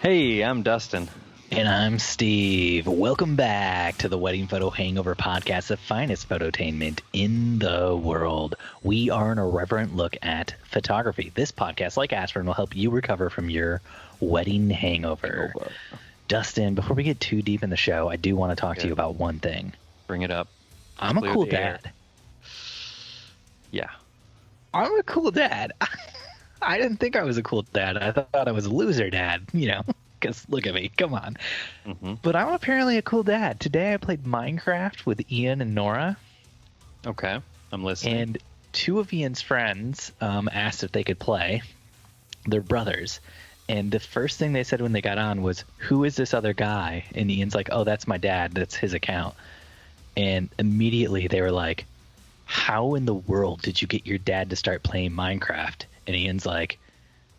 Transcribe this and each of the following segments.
Hey, I'm Dustin. And I'm Steve. Welcome back to the Wedding Photo Hangover podcast, the finest phototainment in the world. We are an irreverent look at photography. This podcast, like aspirin, will help you recover from your wedding hangover. Dustin, before we get too deep in the show, I do want to talk to you about one thing. Bring it up. I'm a cool dad. Yeah. I'm a cool dad. I didn't think I was a cool dad. I thought I was a loser dad, because look at me. Come on. Mm-hmm. But I'm apparently a cool dad. Today I played Minecraft with Ian and Nora. Okay. I'm listening. And two of Ian's friends asked if they could play. They're brothers. And the first thing they said when they got on was, "Who is this other guy?" And Ian's like, "Oh, that's my dad. That's his account." And immediately they were like, "How in the world did you get your dad to start playing Minecraft?" And Ian's like,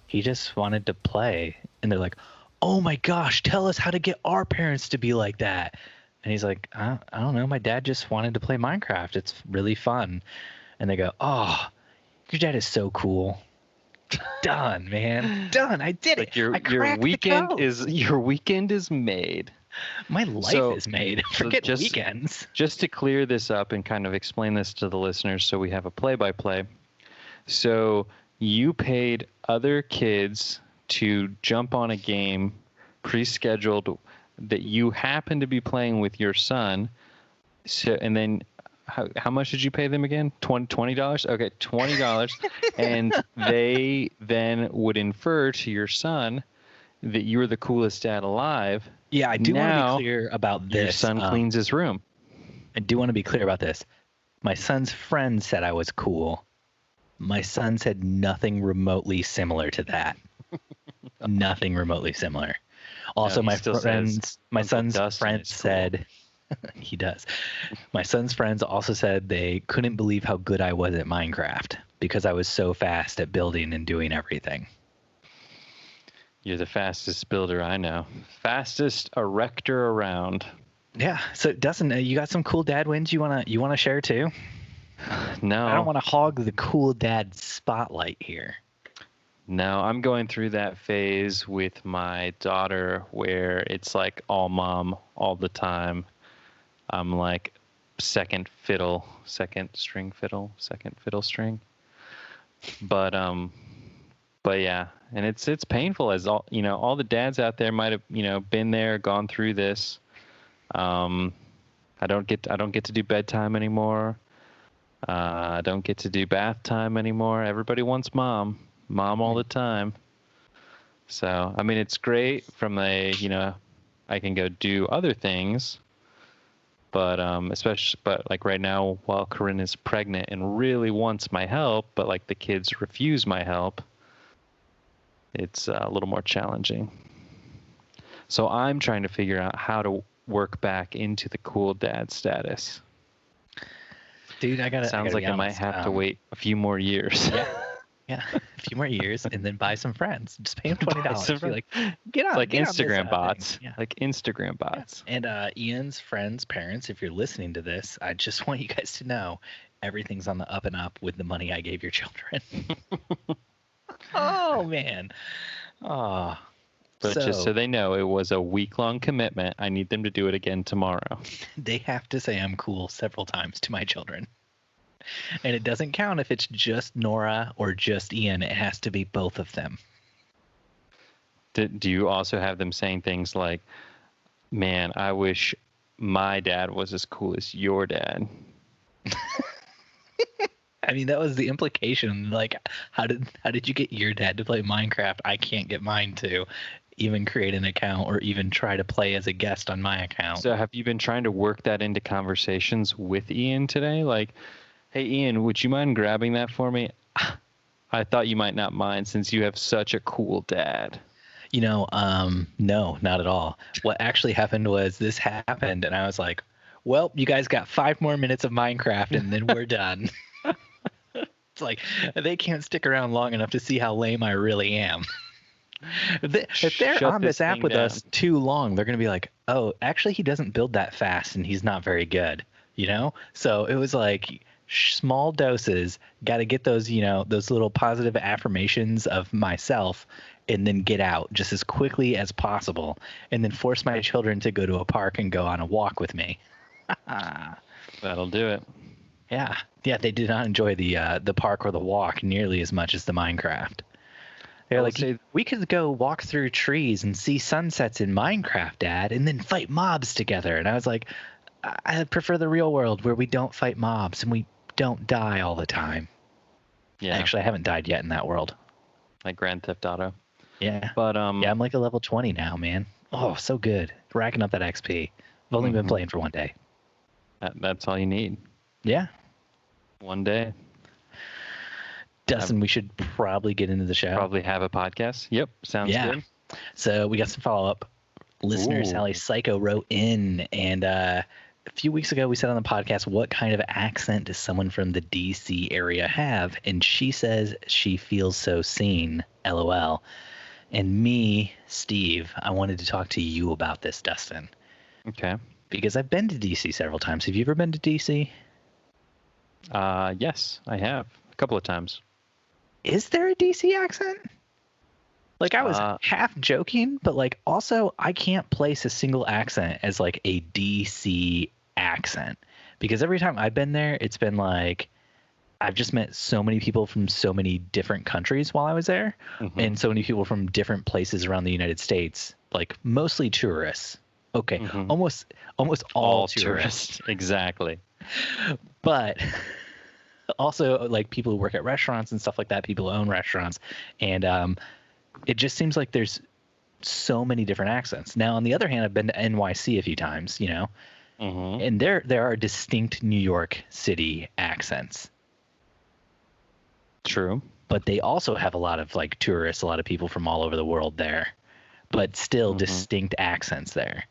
"He just wanted to play." And they're like, "Oh my gosh, tell us how to get our parents to be like that." And he's like, I don't know. My dad just wanted to play Minecraft. It's really fun." And they go, "Oh, your dad is so cool." Done, man. Done. I did it. Your weekend is made. My life is made. Forget just, weekends. Just to clear this up and kind of explain this to the listeners so we have a play-by-play. So you paid other kids to jump on a game pre-scheduled that you happen to be playing with your son. So, and then how much did you pay them again? $20? Okay, $20. And they then would infer to your son that you were the coolest dad alive. Yeah, I do want to be clear about this. Your son cleans his room. I do want to be clear about this. My son's friend said I was cool. My son said nothing remotely similar to that. Nothing remotely similar. Also, my son's friends said he does. My son's friends also said they couldn't believe how good I was at Minecraft because I was so fast at building and doing everything. You're the fastest builder I know. Fastest erector around. Yeah. So Dustin, you got some cool dad wins you wanna share too? No. I don't want to hog the cool dad spotlight here. No, I'm going through that phase with my daughter where it's like all mom all the time. I'm like second string fiddle. But yeah, and it's painful as all the dads out there might have, been there, gone through this. I don't get to do bedtime anymore. I don't get to do bath time anymore. Everybody wants mom all the time. So, I mean, it's great from I can go do other things. But but like right now, while Corinne is pregnant and really wants my help, but like the kids refuse my help, it's a little more challenging. So I'm trying to figure out how to work back into the cool dad status. Dude, Sounds like I might have to wait a few more years. Yeah, a few more years, and then buy some friends. Just pay them $20. Be like, get on. Like get Instagram on bots. Yeah. Like Instagram bots. Yeah. And Ian's friends' parents, if you're listening to this, I just want you guys to know everything's on the up and up with the money I gave your children. Oh man. Oh. But just so they know, it was a week-long commitment. I need them to do it again tomorrow. They have to say I'm cool several times to my children. And it doesn't count if it's just Nora or just Ian. It has to be both of them. Do you also have them saying things like, "Man, I wish my dad was as cool as your dad"? I mean, that was the implication. Like, how did you get your dad to play Minecraft? I can't get mine to even create an account or even try to play as a guest on my account. So have you been trying to work that into conversations with Ian today? Like, "Hey, Ian, would you mind grabbing that for me? I thought you might not mind since you have such a cool dad." No, not at all. What actually happened was this happened, and I was like, "Well, you guys got 5 more minutes of Minecraft, and then we're done." It's like they can't stick around long enough to see how lame I really am. If they're on this app with us too long, they're going to be like, "Oh, actually, he doesn't build that fast, and he's not very good." So it was like, small doses. Got to get those, those little positive affirmations of myself, and then get out just as quickly as possible, and then force my children to go to a park and go on a walk with me. That'll do it. Yeah. They did not enjoy the park or the walk nearly as much as the Minecraft. They're like, we could go walk through trees and see sunsets in Minecraft, Dad, and then fight mobs together. And I was like, I prefer the real world where we don't fight mobs and we don't die all the time. Yeah. Actually, I haven't died yet in that world. Like Grand Theft Auto. Yeah. But yeah, I'm like a level 20 now, man. Oh, so good. Racking up that XP. I've only been playing for one day. That's all you need. Yeah. One day. Dustin, we should probably get into the show. Probably have a podcast. Yep. Sounds good. So we got some follow-up. Listener Sally Psycho wrote in, and a few weeks ago we said on the podcast, what kind of accent does someone from the DC area have? And she says she feels so seen, LOL. And me, Steve, I wanted to talk to you about this, Dustin. Okay. Because I've been to DC several times. Have you ever been to DC? Yes, I have. A couple of times. Is there a DC accent? Like, I was half joking, but like also I can't place a single accent as like a DC accent, because every time I've been there, it's been like I've just met so many people from so many different countries while I was there, and so many people from different places around the United States, like mostly tourists. Okay, almost all tourists. Exactly. But also like people who work at restaurants and stuff like that, people who own restaurants, and it just seems like there's so many different accents. Now, on the other hand, I've been to NYC a few times, and there are distinct New York City accents. True. But they also have a lot of like tourists, a lot of people from all over the world there, but still distinct accents there.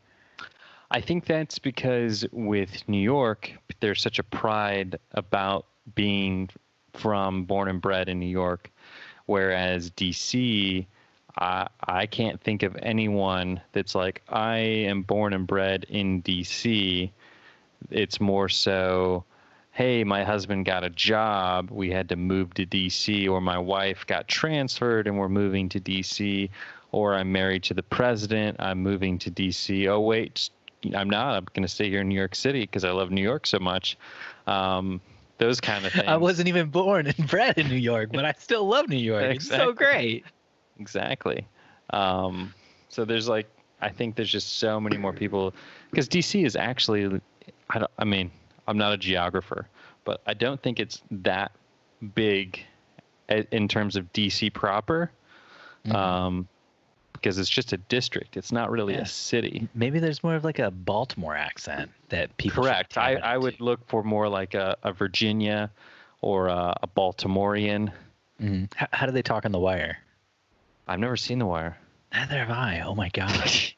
I think that's because with New York, there's such a pride about being born and bred in New York, whereas DC, I can't think of anyone that's like, I am born and bred in DC. It's more so, hey, my husband got a job, we had to move to DC, or my wife got transferred and we're moving to DC, or I'm married to the president, I'm moving to DC. Oh, wait, I'm not. I'm going to stay here in New York City because I love New York so much. Those kind of things. I wasn't even born and bred in New York, but I still love New York. Exactly. It's so great. Exactly. So there's like, I think there's just so many more people, because DC is actually, I'm not a geographer, but I don't think it's that big in terms of DC proper. Because it's just a district. It's not really a city. Maybe there's more of like a Baltimore accent that people. Correct. I would look for more like a Virginia or a Baltimorean. How do they talk on The Wire? I've never seen The Wire. Neither have I. Oh my gosh.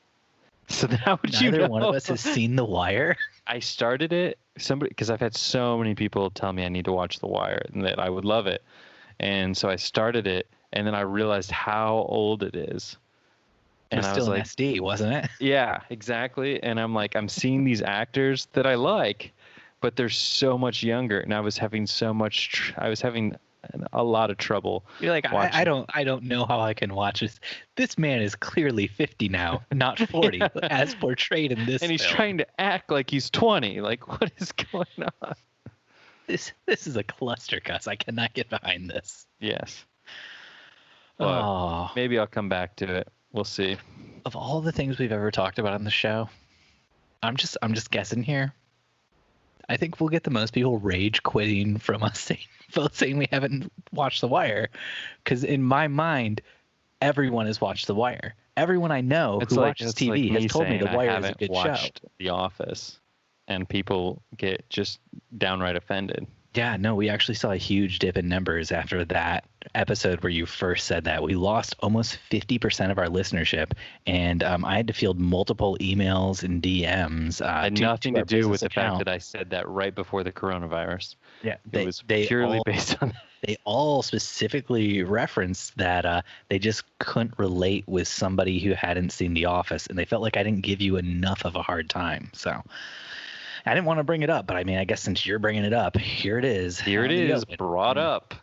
So how would you know? Neither one of us has seen The Wire. I started it because I've had so many people tell me I need to watch The Wire and that I would love it, and so I started it, and then I realized how old it is. And it was still like, SD, wasn't it? Yeah, exactly. And I'm like, I'm seeing these actors that I like, but they're so much younger, and I was having a lot of trouble. You're like, I don't know how I can watch this. This man is clearly 50 now, not 40, as portrayed in this. And he's trying to act like he's 20. Like, what is going on? This is a cluster cuss. I cannot get behind this. Yes. Well, maybe I'll come back to it. We'll see. Of all the things we've ever talked about on the show, I'm just guessing here. I think we'll get the most people rage quitting from us saying we haven't watched The Wire, because in my mind, everyone has watched The Wire. Everyone I know who watches TV has told me The Wire is a good show. The Office, and people get just downright offended. Yeah, no, we actually saw a huge dip in numbers after that episode where you first said that. We lost almost 50% of our listenership, and I had to field multiple emails and DMs. Had nothing to do with the fact that I said that right before the coronavirus. Yeah, it was purely based on that. They all specifically referenced that they just couldn't relate with somebody who hadn't seen The Office, and they felt like I didn't give you enough of a hard time. So, I didn't want to bring it up, but I mean, I guess since you're bringing it up, here it is. Here it is, brought up.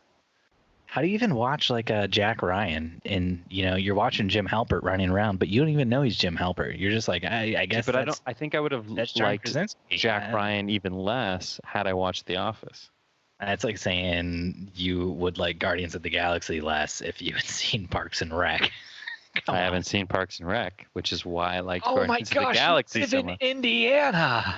How do you even watch like a Jack Ryan and you're watching Jim Halpert running around, but you don't even know he's Jim Halpert. You're just like, I guess. But I think I would have liked Jack Ryan even less had I watched The Office. That's like saying you would like Guardians of the Galaxy less if you had seen Parks and Rec. I haven't seen Parks and Rec, which is why I liked Guardians of the Galaxy so much. In Indiana.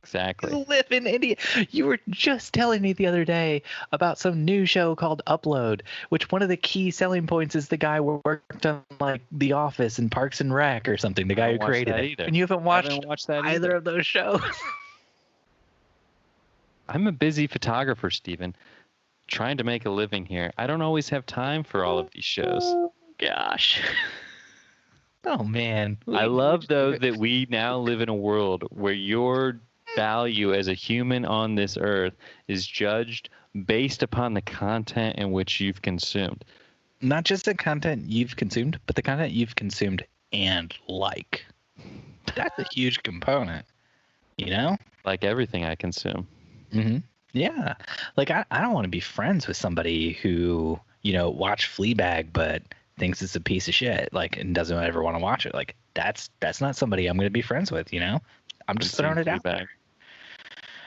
Exactly. You live in India. You were just telling me the other day about some new show called Upload, which one of the key selling points is the guy who worked on like The Office and Parks and Rec or something, the guy who created it. And you haven't watched that either of those shows. I'm a busy photographer, Steven, trying to make a living here. I don't always have time for all of these shows. Oh, gosh. Oh, man. I love, though, that we now live in a world where your value as a human on this earth is judged based upon the content in which you've consumed. Not just the content you've consumed, but the content you've consumed and like. That's a huge component, Like everything I consume. Mm-hmm. Yeah. Like I don't want to be friends with somebody who, watched Fleabag but thinks it's a piece of shit, like, and doesn't ever want to watch it. Like that's not somebody I'm going to be friends with, I'm just throwing it out there.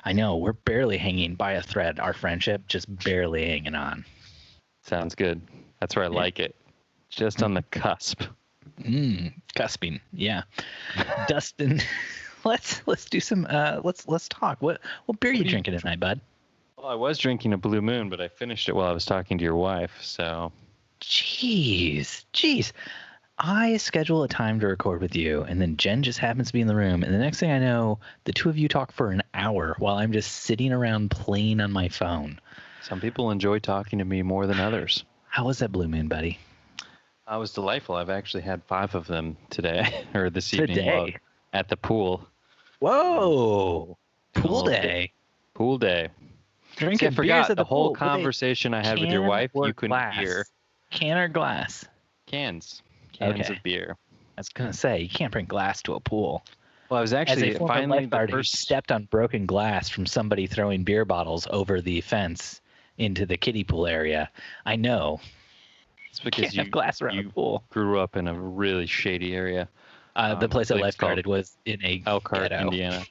I know, we're barely hanging by a thread. Our friendship just barely hanging on. Sounds good. That's where I like it. Just on the cusp. Cusping. Yeah. Dustin, let's do some let's talk. What beer are you drinking tonight, bud? Well, I was drinking a Blue Moon, but I finished it while I was talking to your wife, so. Jeez. I schedule a time to record with you, and then Jen just happens to be in the room, and the next thing I know, the two of you talk for an hour while I'm just sitting around playing on my phone. Some people enjoy talking to me more than others. How was that Blue Moon, buddy? It was delightful. I've actually had 5 of them today, or this evening. Today? At the pool. Whoa! Pool day. Pool day. Drinking I forgot beers at the whole pool. conversation I had with your wife. You couldn't hear. Can or glass? Cans Okay. of beer. I was gonna say you can't bring glass to a pool. Well, I was actually finally the first stepped on broken glass from somebody throwing beer bottles over the fence into the kiddie pool area. I know. It's because you have glass around the pool. Grew up in a really shady area. The place I lifeguarded was in a Elkhart, ghetto. Indiana.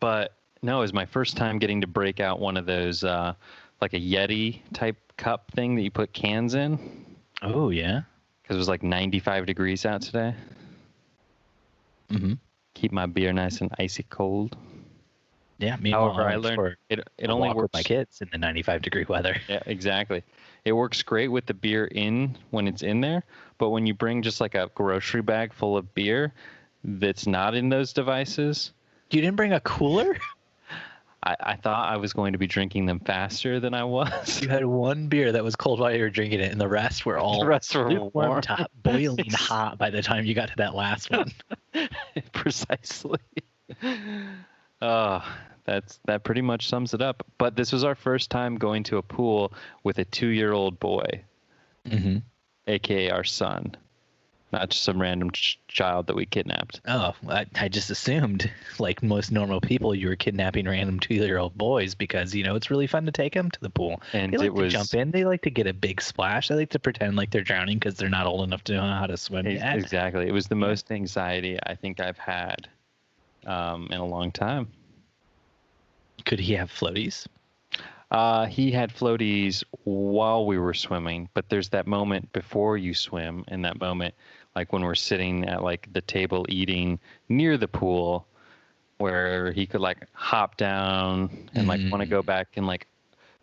But no, it was my first time getting to break out one of those like a Yeti type cup thing that you put cans in. Oh, yeah. Because it was like 95 degrees out today. Mm-hmm. Keep my beer nice and icy cold. Yeah, however, I learned it only works with my kids in the 95-degree weather. Yeah, exactly. It works great with the beer when it's in there, but when you bring just like a grocery bag full of beer that's not in those devices. You didn't bring a cooler? I thought I was going to be drinking them faster than I was. You had one beer that was cold while you were drinking it, and the rest were all warm, top, boiling hot by the time you got to that last one. Precisely. That pretty much sums it up. But this was our first time going to a pool with a 2-year-old boy, aka our son. Not just some random child that we kidnapped. Oh, I just assumed, like most normal people, you were kidnapping random 2-year-old boys because, it's really fun to take them to the pool. And they like to jump in. They like to get a big splash. They like to pretend like they're drowning because they're not old enough to know how to swim yet. Exactly. It was the most anxiety I think I've had in a long time. Could he have floaties? He had floaties while we were swimming, but there's that moment before you swim, and that moment, like when we're sitting at like the table eating near the pool, where he could like hop down and like want to go back and like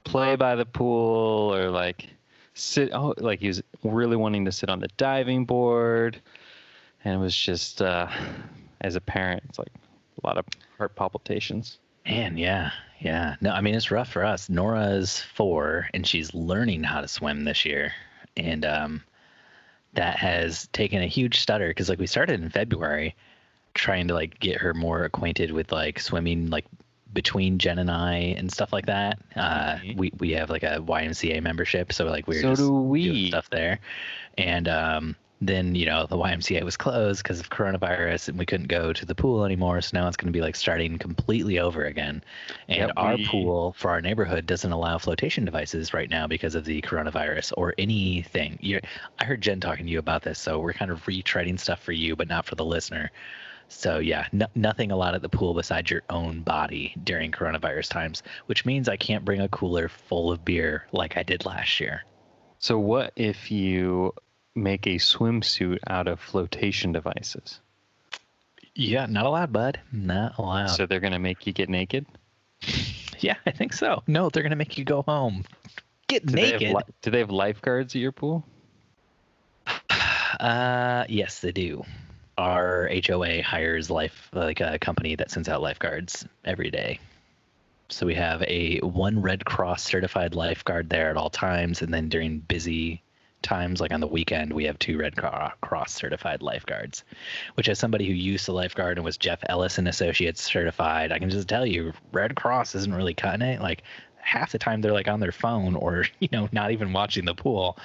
play by the pool or like sit. Oh, like he was really wanting to sit on the diving board, and it was just as a parent, it's like a lot of heart palpitations. Man, yeah. No, I mean, it's rough for us. Nora's 4, and she's learning how to swim this year. And that has taken a huge stutter because, like, we started in February trying to, like, get her more acquainted with, like, swimming, like, between Jen and I and stuff like that. We have, like, a YMCA membership, so, like, we're doing stuff there. And Then, the YMCA was closed because of coronavirus and we couldn't go to the pool anymore. So now it's going to be like starting completely over again. And Yep, our pool for our neighborhood doesn't allow flotation devices right now because of the coronavirus or anything. I heard Jen talking to you about this. So we're kind of retreading stuff for you, but not for the listener. So yeah, nothing allowed at the pool besides your own body during coronavirus times, which means I can't bring a cooler full of beer like I did last year. So what if you make a swimsuit out of flotation devices? Yeah, not allowed, bud. Not allowed. So they're going to make you get naked? Yeah, I think so. No, they're going to make you go home. Get naked. Do they have lifeguards at your pool? Yes, they do. Our HOA hires a company that sends out lifeguards every day. So we have one Red Cross certified lifeguard there at all times, and then during busy times, like on the weekend, we have 2 Red Cross certified lifeguards. Which, as somebody who used to lifeguard and was Jeff Ellis and Associates certified, I can just tell you, Red Cross isn't really cutting it. Like half the time, they're like on their phone or not even watching the pool.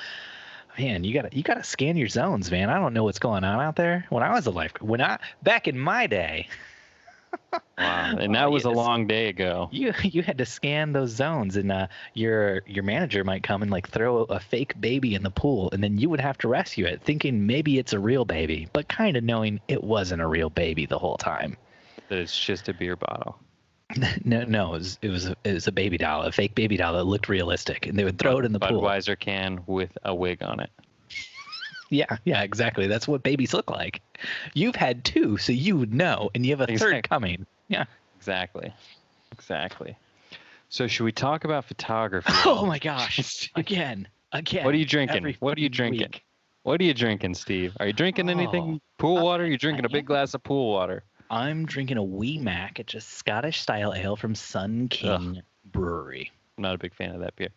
Man, you gotta scan your zones, man. I don't know what's going on out there. When I was a lifeguard, back in my day. Wow, and that was a long day ago. You had to scan those zones, and your manager might come and like throw a fake baby in the pool, and then you would have to rescue it, thinking maybe it's a real baby, but kind of knowing it wasn't a real baby the whole time. That it's just a beer bottle. No, it was a baby doll, a fake baby doll that looked realistic, and they would throw it in the pool. Budweiser can with a wig on it. Yeah, exactly. That's what babies look like. You've had 2, so you would know, and you have a third coming. Yeah. Exactly. So should we talk about photography? Oh my gosh. Again. What are you drinking? What are you drinking, Steve? Are you drinking anything? Pool water? You're drinking a big glass of pool water. I'm drinking a Wee Mac. It's a Scottish style ale from Sun King Brewery. I'm not a big fan of that beer.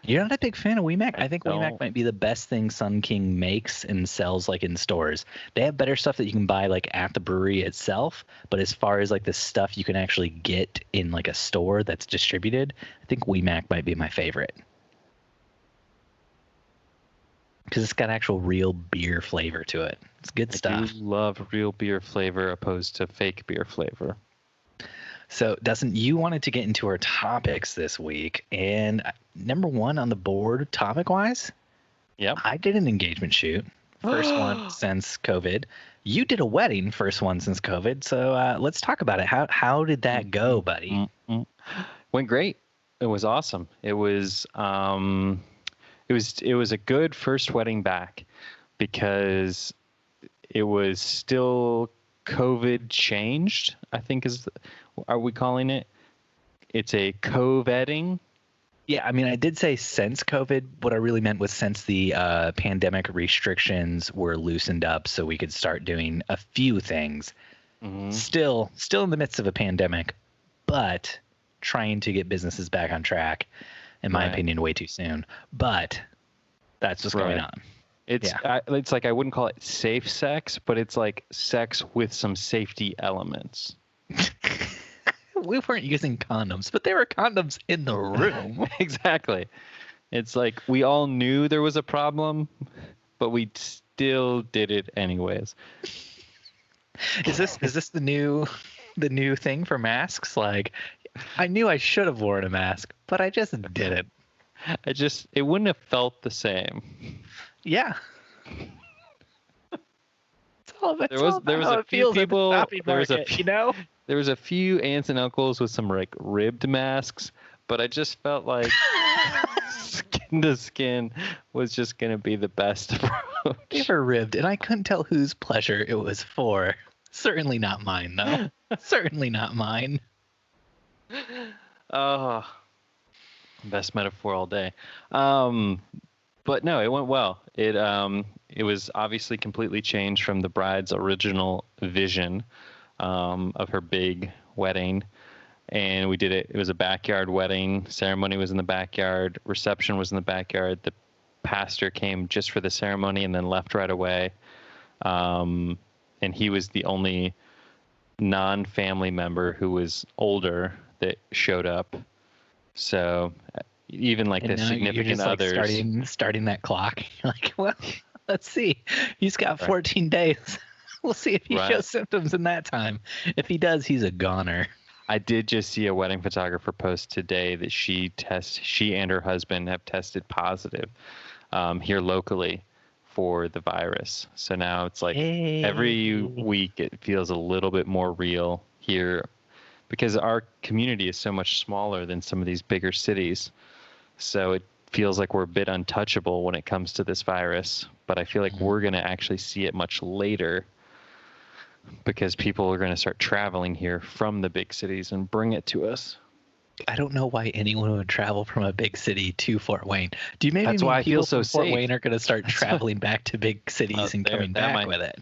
You're not a big fan of Wee Mac? I think Wee Mac might be the best thing Sun King makes and sells like in stores. They have better stuff that you can buy like at the brewery itself, but as far as like the stuff you can actually get in like a store that's distributed, I think Wee Mac might be my favorite. Because it's got actual real beer flavor to it. It's good stuff. I do love real beer flavor opposed to fake beer flavor. So, Dustin, you wanted to get into our topics this week, and number 1 on the board, topic-wise, I did an engagement shoot, first one since COVID. You did a wedding, first one since COVID. So, let's talk about it. How did that go, buddy? Went great. It was awesome. It was a good first wedding back because it was still COVID changed, I think are we calling it? It's a co-wedding. Yeah, I mean, I did say since COVID. What I really meant was since the pandemic restrictions were loosened up so we could start doing a few things. Mm-hmm. Still in the midst of a pandemic, but trying to get businesses back on track, in my opinion, way too soon. But that's what's going on. It's like I wouldn't call it safe sex, but it's like sex with some safety elements. We weren't using condoms, but there were condoms in the room. Exactly. It's like we all knew there was a problem, but we still did it anyways. Is this the new thing for masks? Like, I knew I should have worn a mask, but I just didn't. It wouldn't have felt the same. Yeah. There was a few people. There was a few aunts and uncles with some like ribbed masks, but I just felt like skin to skin was just gonna be the best approach. They were ribbed, and I couldn't tell whose pleasure it was for. Certainly not mine, though. Certainly not mine. Oh, best metaphor all day. But no, it went well. It was obviously completely changed from the bride's original vision of her big wedding. And we did it. It was a backyard wedding. Ceremony was in the backyard. Reception was in the backyard. The pastor came just for the ceremony and then left right away. And he was the only non-family member who was older that showed up. So even like the significant others, starting that clock. Like, well, Let's see. He's got 14 days. We'll see if he Right. shows symptoms in that time. If he does, he's a goner. I did just see a wedding photographer post today that she and her husband have tested positive here locally for the virus. So now it's like every week it feels a little bit more real here because our community is so much smaller than some of these bigger cities. So it feels like we're a bit untouchable when it comes to this virus, but I feel like we're going to actually see it much later because people are going to start traveling here from the big cities and bring it to us. I don't know why anyone would travel from a big city to Fort Wayne. Do you maybe That's mean why I people feel so from Fort safe. Wayne are going to start traveling back to big cities and coming back with it?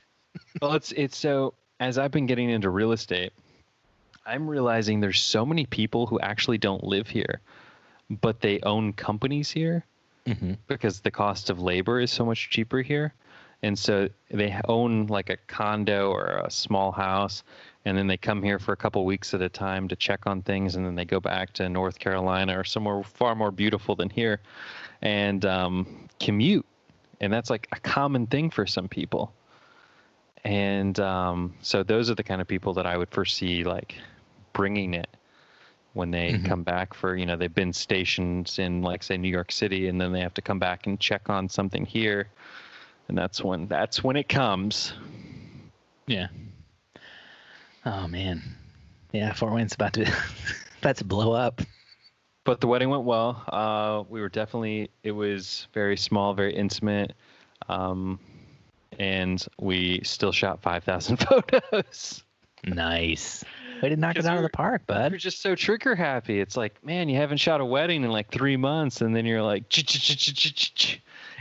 Well, it's so as I've been getting into real estate, I'm realizing there's so many people who actually don't live here, but they own companies here because the cost of labor is so much cheaper here. And so they own like a condo or a small house, and then they come here for a couple weeks at a time to check on things, and then they go back to North Carolina or somewhere far more beautiful than here and commute. And that's like a common thing for some people. And so those are the kind of people that I would foresee like bringing it when they come back for, they've been stationed in like, say, New York City, and then they have to come back and check on something here. And that's when it comes. Yeah. Oh man. Yeah, Fort Wayne's about to blow up. But the wedding went well. It was very small, very intimate. And we still shot 5,000 photos. Nice. Way to knock it out of the park, bud. You're just so trigger happy. It's like, man, you haven't shot a wedding in like 3 months, and then you're like,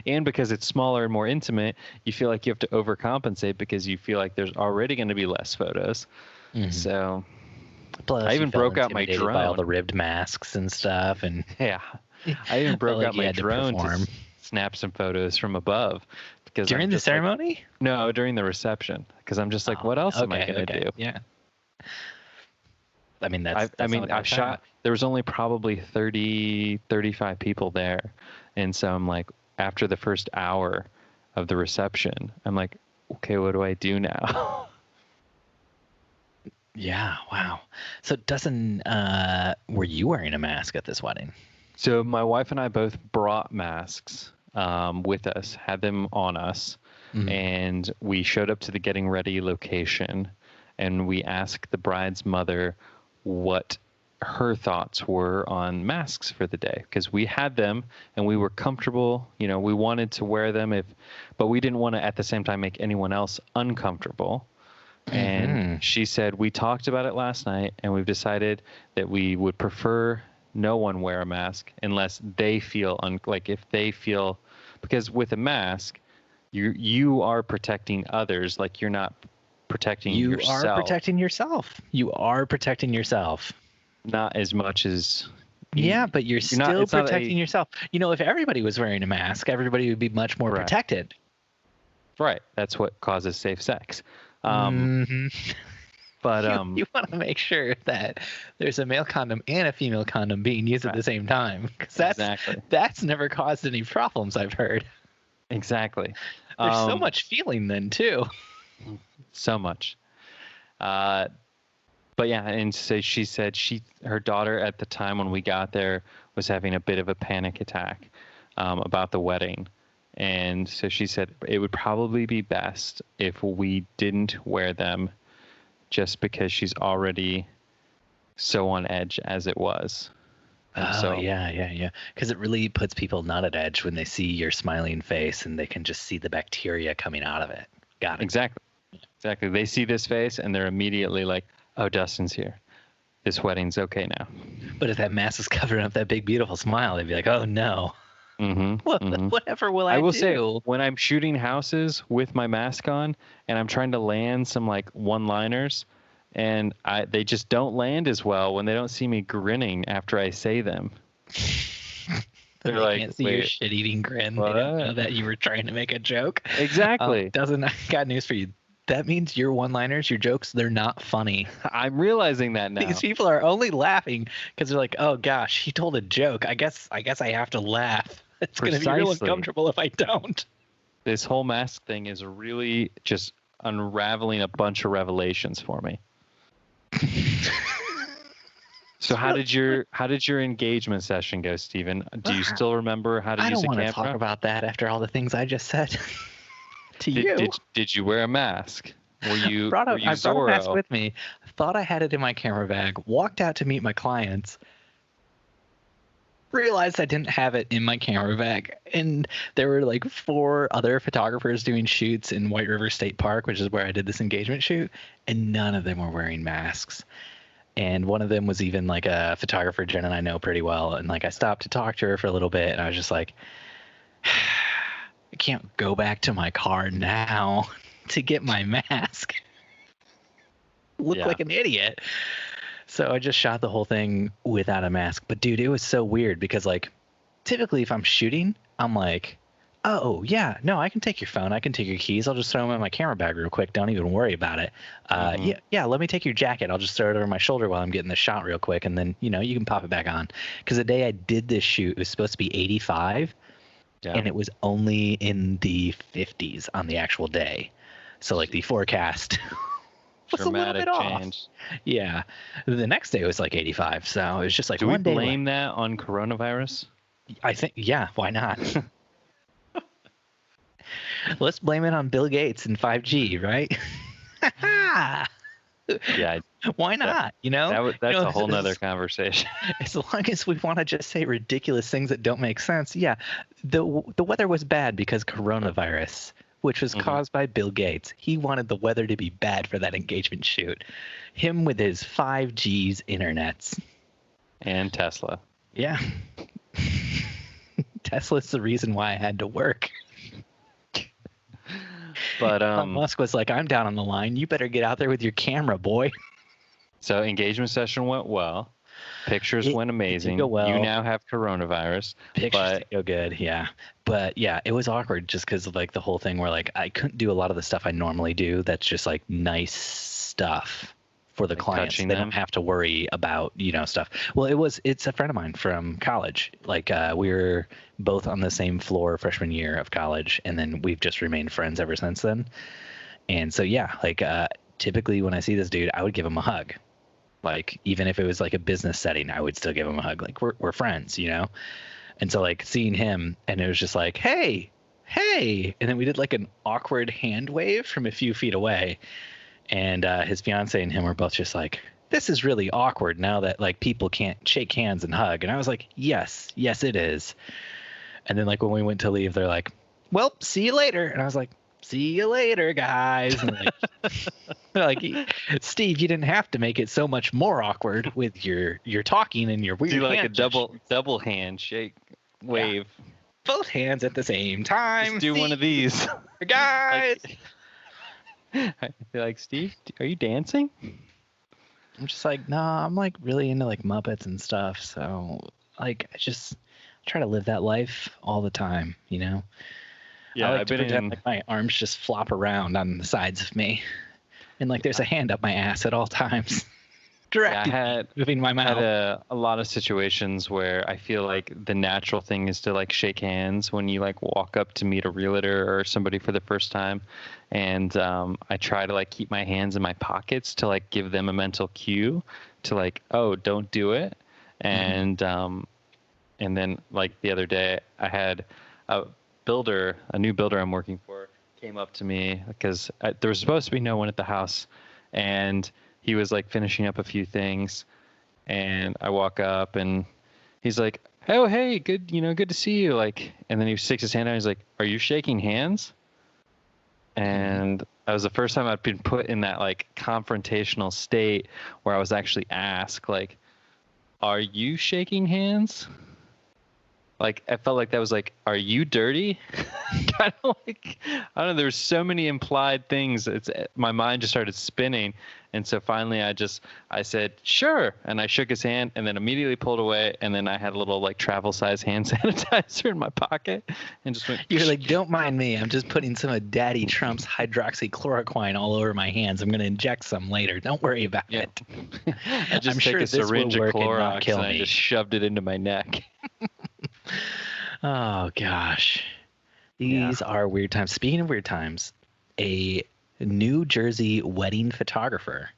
and because it's smaller and more intimate, you feel like you have to overcompensate because you feel like there's already going to be less photos. So plus, I even broke out my drone. By all the ribbed masks and stuff, and I even broke out my drone to snap some photos from above. Because during the ceremony? No, during the reception. Because I'm just like, what else am I going to do? Yeah. I mean, I've shot, there was only probably 30, 35 people there. And so I'm like, after the first hour of the reception, I'm like, okay, what do I do now? Yeah. Wow. So Dustin, were you wearing a mask at this wedding? So my wife and I both brought masks with us, had them on us. And we showed up to the getting ready location, and we asked the bride's mother what her thoughts were on masks for the day, because we had them and we were comfortable. We wanted to wear them but we didn't want to at the same time make anyone else uncomfortable. And she said, we talked about it last night and we've decided that we would prefer no one wear a mask unless they feel because with a mask, you are protecting others. Like you're not protecting yourself. You are protecting yourself. You are protecting yourself. Not as much as... Yeah, but you're still protecting yourself. If everybody was wearing a mask, everybody would be much more protected. Right. That's what causes safe sex. But you want to make sure that there's a male condom and a female condom being used at the same time, because that's never caused any problems, I've heard. Exactly. There's so much feeling then too. So much. But yeah, and so she said her daughter at the time when we got there was having a bit of a panic attack about the wedding. And so she said it would probably be best if we didn't wear them, just because she's already so on edge as it was. Yeah. Because it really puts people not at edge when they see your smiling face and they can just see the bacteria coming out of it. Got it. Exactly. They see this face and they're immediately like, oh, Dustin's here. This wedding's okay now. But if that mask is covering up that big, beautiful smile, they'd be like, oh, no. Whatever will I do? I will say, when I'm shooting houses with my mask on and I'm trying to land some like one-liners, and they just don't land as well when they don't see me grinning after I say them. They're like, can't see your shit-eating grin. They don't know that you were trying to make a joke. Exactly. I got news for you. That means your one-liners, your jokes, they're not funny. I'm realizing that now. These people are only laughing because they're like, oh gosh, he told a joke. I guess I have to laugh. It's going to be real uncomfortable if I don't. This whole mask thing is really just unraveling a bunch of revelations for me. So how did your engagement session go, Steven? Do you still remember how to I use don't a want to camera? talk about that after all the things I just said to you. Did you wear a mask? Were you I brought a mask Zorro? with me. I thought I had it in my camera bag. Walked out to meet my clients. Realized I didn't have it in my camera bag, and there were like 4 other photographers doing shoots in White River State Park, which is where I did this engagement shoot, and none of them were wearing masks. And one of them was even like a photographer Jen and I know pretty well, and like I stopped to talk to her for a little bit, and I was just like, I can't go back to my car now to get my mask. Look like an idiot. So I just shot the whole thing without a mask. But dude, it was so weird because like typically if I'm shooting, I'm like, oh yeah, no, I can take your phone, I can take your keys, I'll just throw them in my camera bag real quick, don't even worry about it. Yeah, let me take your jacket, I'll just throw it over my shoulder while I'm getting the shot real quick, and then you can pop it back on. Because the day I did this shoot, it was supposed to be 85, and it was only in the 50s on the actual day. So like the forecast was dramatic a little bit change. Off. Yeah, the next day it was like 85, so it was just like Do one we blame that on coronavirus? I think, yeah, why not? Let's blame it on Bill Gates and 5G, right? Yeah. Why not? That's a whole nother conversation. As long as we want to just say ridiculous things that don't make sense. Yeah. The weather was bad because coronavirus, which was caused by Bill Gates. He wanted the weather to be bad for that engagement shoot. Him with his 5G's internets. And Tesla. Yeah. Tesla's the reason why I had to work. But Musk was like, I'm down on the line. You better get out there with your camera, boy. So engagement session went well. Pictures went amazing. Go well. You now have coronavirus. Pictures did go good, yeah. But yeah, it was awkward just because of like the whole thing where like I couldn't do a lot of the stuff I normally do. That's just like nice stuff for the clients. They don't have to worry about stuff. Well, it's a friend of mine from college. Like we were both on the same floor freshman year of college, and then we've just remained friends ever since then. And so yeah, like typically when I see this dude, I would give him a hug. Like even if it was like a business setting, I would still give him a hug. Like we're friends, And so like seeing him, and it was just like, hey, and then we did like an awkward hand wave from a few feet away. And his fiance and him were both just like, this is really awkward now that like people can't shake hands and hug. And I was like, yes, it is. And then like when we went to leave, they're like, well, see you later. And I was like, see you later, guys. And like, Steve, you didn't have to make it so much more awkward with your talking and your weird. Do like a double handshake wave. Yeah. Both hands at the same time. Just do one of these, guys. I'd be like, Steve, are you dancing? I'm just like, no, I'm like really into like Muppets and stuff. So like, I just try to live that life all the time, Yeah, I like to pretend like my arms just flop around on the sides of me, and like there's a hand up my ass at all times. Directed, I had moving my mouth. Had a lot of situations where I feel like the natural thing is to like shake hands when you like walk up to meet a realtor or somebody for the first time, and I try to like keep my hands in my pockets to like give them a mental cue to like, oh, don't do it, and then like the other day I had a new builder I'm working for came up to me because there was supposed to be no one at the house, and he was like finishing up a few things, and I walk up and he's like, oh, hey, good to see you. Like, and then he sticks his hand out and he's like, are you shaking hands? And that was the first time I'd been put in that like confrontational state where I was actually asked like, are you shaking hands? Like, I felt like that was like, are you dirty? Kind of like, I don't know. There's so many implied things. My mind just started spinning. And so finally I said, sure. And I shook his hand and then immediately pulled away. And then I had a little like travel size hand sanitizer in my pocket and just went. You're like, don't mind me. I'm just putting some of Daddy Trump's hydroxychloroquine all over my hands. I'm going to inject some later. Don't worry about it. I just took a syringe of Clorox and I just shoved it into my neck. Oh, gosh. These are weird times. Speaking of weird times, a New Jersey wedding photographer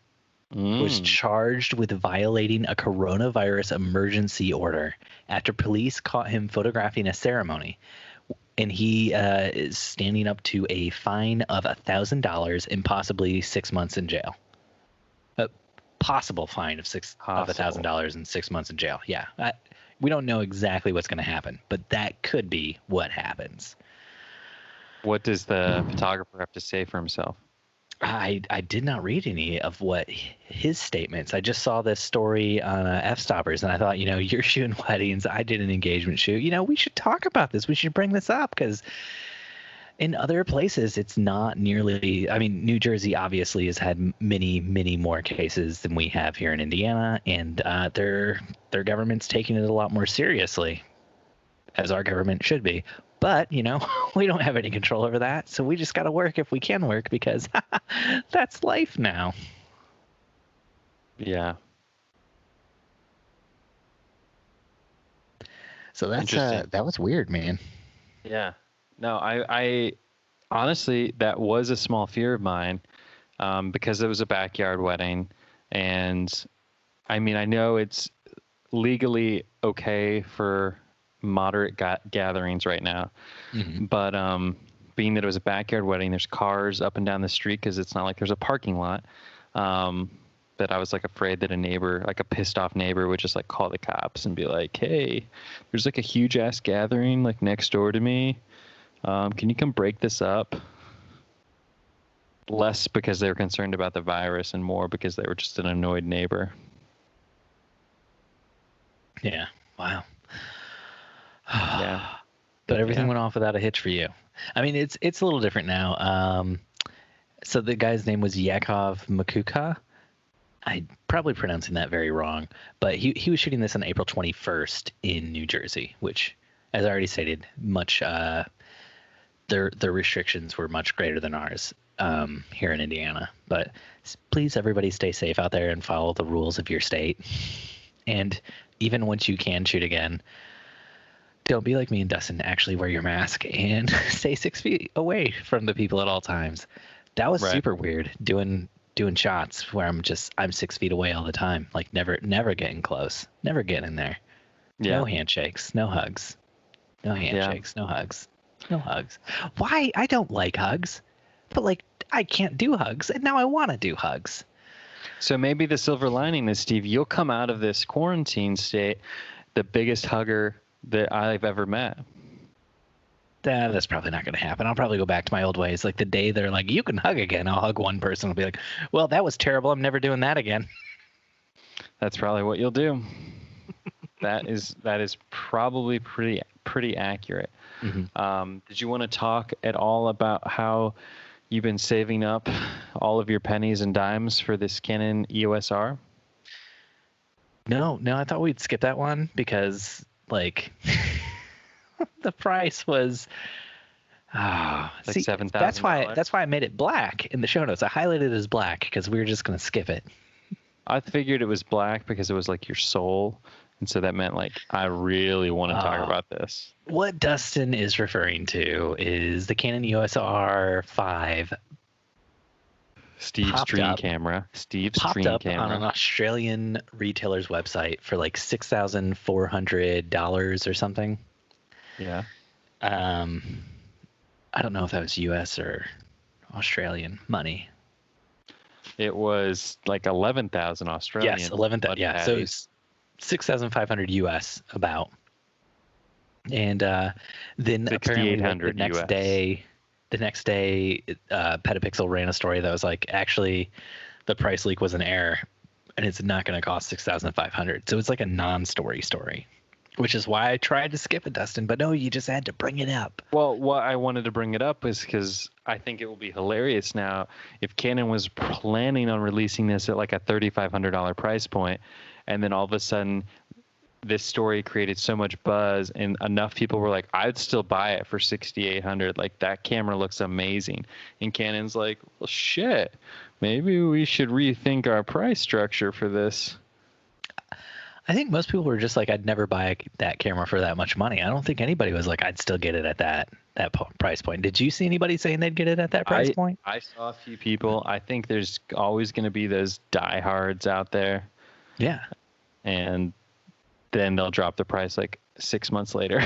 was charged with violating a coronavirus emergency order after police caught him photographing a ceremony. And he is standing up to a fine of $1,000 and possibly 6 months in jail. A possible fine of $1,000 and 6 months in jail. Yeah, we don't know exactly what's going to happen, but that could be what happens. What does the photographer have to say for himself? I did not read any of what his statements. I just saw this story on F-Stoppers, and I thought, you're shooting weddings. I did an engagement shoot. We should talk about this. We should bring this up because in other places, it's not nearly. I mean, New Jersey obviously has had many, many more cases than we have here in Indiana, and their government's taking it a lot more seriously, as our government should be. But, we don't have any control over that, so we just got to work if we can work because that's life now. Yeah. So that was weird, man. Yeah. No, I honestly, that was a small fear of mine because it was a backyard wedding. And, I mean, I know it's legally okay for moderate gatherings right now, but being that it was a backyard wedding, there's cars up and down the street because it's not like there's a parking lot. That I was like afraid that a neighbor, like a pissed off neighbor, would just like call the cops and be like, "Hey, there's like a huge ass gathering like next door to me. Can you come break this up?" Less because they were concerned about the virus and more because they were just an annoyed neighbor. Yeah. Wow. Yeah. But everything went off without a hitch for you. I mean, it's a little different now. So the guy's name was Yakov Makuka. I'm probably pronouncing that very wrong, but he was shooting this on April 21st in New Jersey, which, as I already stated, their restrictions were much greater than ours here in Indiana. But please, everybody, stay safe out there and follow the rules of your state. And even once you can shoot again, don't be like me and Dustin. Actually wear your mask and stay 6 feet away from the people at all times. That was super weird doing shots where I'm 6 feet away all the time. Like never getting close, never getting in there. Yeah. No handshakes, no hugs. No handshakes, no hugs. No hugs. Why? I don't like hugs, but like I can't do hugs and now I want to do hugs. So maybe the silver lining is, Steve, you'll come out of this quarantine state the biggest hugger that I've ever met. That's probably not going to happen. I'll probably go back to my old ways. Like the day they're like, you can hug again, I'll hug one person. I'll be like, well, that was terrible. I'm never doing that again. That's probably what you'll do. That is probably pretty accurate. Mm-hmm. Did you want to talk at all about how you've been saving up all of your pennies and dimes for this Canon EOS R? No, I thought we'd skip that one because like the price was like $7,000. That's why I made it black in the show notes. I highlighted it as black because we were just going to skip it. I figured it was black because it was like your soul. And so that meant like, I really want to talk about this. What Dustin is referring to is the Canon EOS R5. Steve's dream camera. Popped up on an Australian retailer's website for like $6,400 or something. Yeah. I don't know if that was US or Australian money. It was like 11,000 Australian. Yes, 11,000. Yeah, so it's 6,500 US about. And then apparently the next day, Petapixel ran a story that was like, actually, the price leak was an error, and it's not going to cost $6,500. So it's like a non-story story, which is why I tried to skip it, Dustin. But no, you just had to bring it up. Well, what I wanted to bring it up is because I think it will be hilarious now if Canon was planning on releasing this at like a $3,500 price point, and then all of a sudden this story created so much buzz and enough people were like, I'd still buy it for $6,800. Like, that camera looks amazing. And Canon's like, well, shit, maybe we should rethink our price structure for this. I think most people were just like, I'd never buy that camera for that much money. I don't think anybody was like, I'd still get it at that price point. Did you see anybody saying they'd get it at that price point? I saw a few people. I think there's always going to be those diehards out there. Yeah. And then they'll drop the price like 6 months later.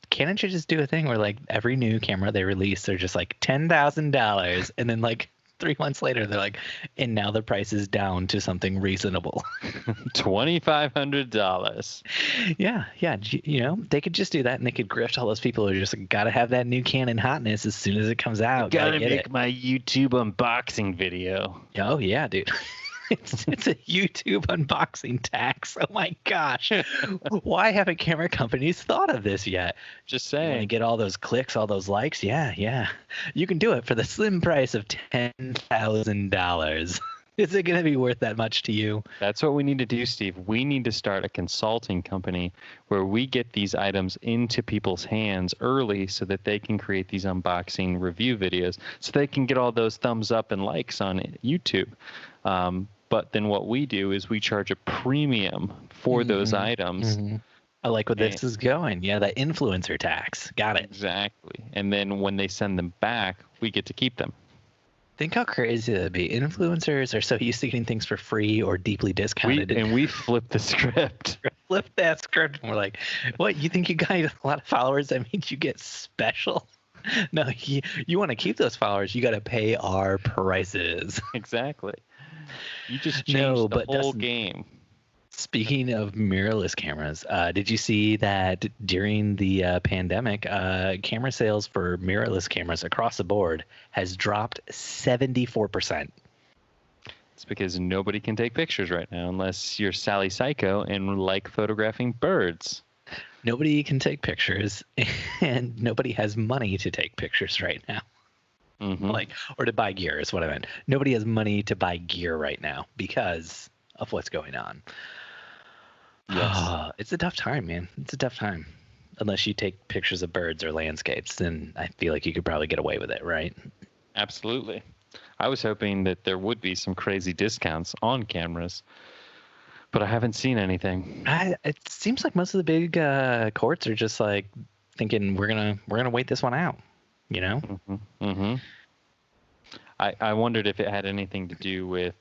Canon should just do a thing where like every new camera they release, they're just like $10,000, and then like 3 months later they're like, and now the price is down to something reasonable. $2,500. Yeah. You know, they could just do that, and they could grift all those people who just got to have that new Canon hotness as soon as it comes out. Gotta make my YouTube unboxing video. Oh yeah, dude. It's a YouTube unboxing tax. Oh my gosh. Why haven't camera companies thought of this yet? Just You want to saying. get all those clicks, all those likes? Yeah. You can do it for the slim price of $10,000. Is it going to be worth that much to you? That's what we need to do, Steve. We need to start a consulting company where we get these items into people's hands early so that they can create these unboxing review videos so they can get all those thumbs up and likes on YouTube. But then what we do is we charge a premium for those items. Mm-hmm. I like where this is going. Yeah, that influencer tax. Got it. Exactly. And then when they send them back, we get to keep them. Think how crazy that'd be. Influencers are so used to getting things for free or deeply discounted. We flip the script. Flip that script, and we're like, what, you think you got a lot of followers? That means you get special? No, you want to keep those followers. You got to pay our prices. Exactly. You just changed the whole game. Speaking of mirrorless cameras, did you see that during the pandemic, camera sales for mirrorless cameras across the board has dropped 74%? It's because nobody can take pictures right now unless you're Sally Psycho and like photographing birds. Nobody can take pictures, and nobody has money to take pictures right now. Mm-hmm. Or to buy gear is what I meant. Nobody has money to buy gear right now because of what's going on. Yes. It's a tough time, man. It's a tough time. Unless you take pictures of birds or landscapes, then I feel like you could probably get away with it, right? Absolutely. I was hoping that there would be some crazy discounts on cameras, but I haven't seen anything. It seems like most of the big courts are just like thinking we're gonna wait this one out. You know? Mm-hmm. I wondered if it had anything to do with,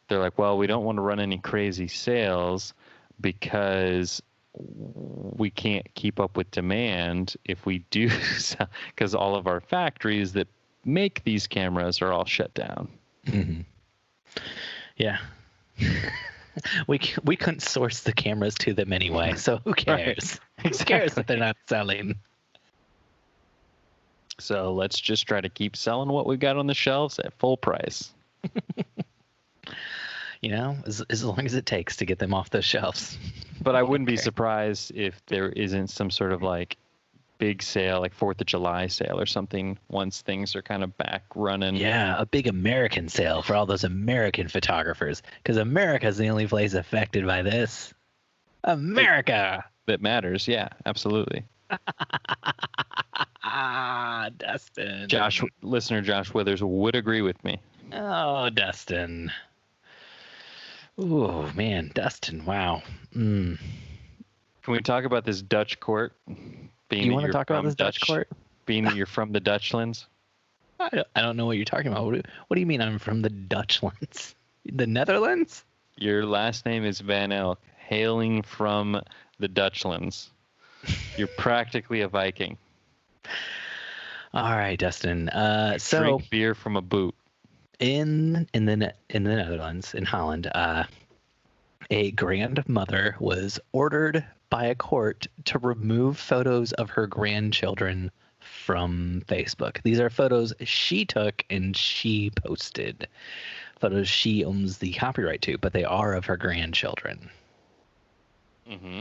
they're like, well, we don't want to run any crazy sales because we can't keep up with demand if we do, because all of our factories that make these cameras are all shut down. Mm-hmm. Yeah. We couldn't source the cameras to them anyway, so who cares? Right. Who cares if they're not selling? So let's just try to keep selling what we've got on the shelves at full price. You know, as long as it takes to get them off those shelves. But I wouldn't be surprised if there isn't some sort of like big sale, like 4th of July sale or something, once things are kind of back running. Yeah, a big American sale for all those American photographers, because America's the only place affected by this. America! That matters, yeah, absolutely. Dustin. Listener Josh Withers would agree with me. Oh, Dustin. Oh, man, Dustin, wow. Can we talk about this Dutch court? You want to talk about this Dutch court? Being that you're from the Dutchlands? I don't know what you're talking about. What do you mean I'm from the Dutchlands? The Netherlands? Your last name is Van Elk, hailing from the Dutchlands. You're practically a Viking. All right, Dustin. So drink beer from a boot. In the Netherlands, in Holland, a grandmother was ordered by a court to remove photos of her grandchildren from Facebook. These are photos she took and she posted. Photos she owns the copyright to, but they are of her grandchildren. Mm-hmm.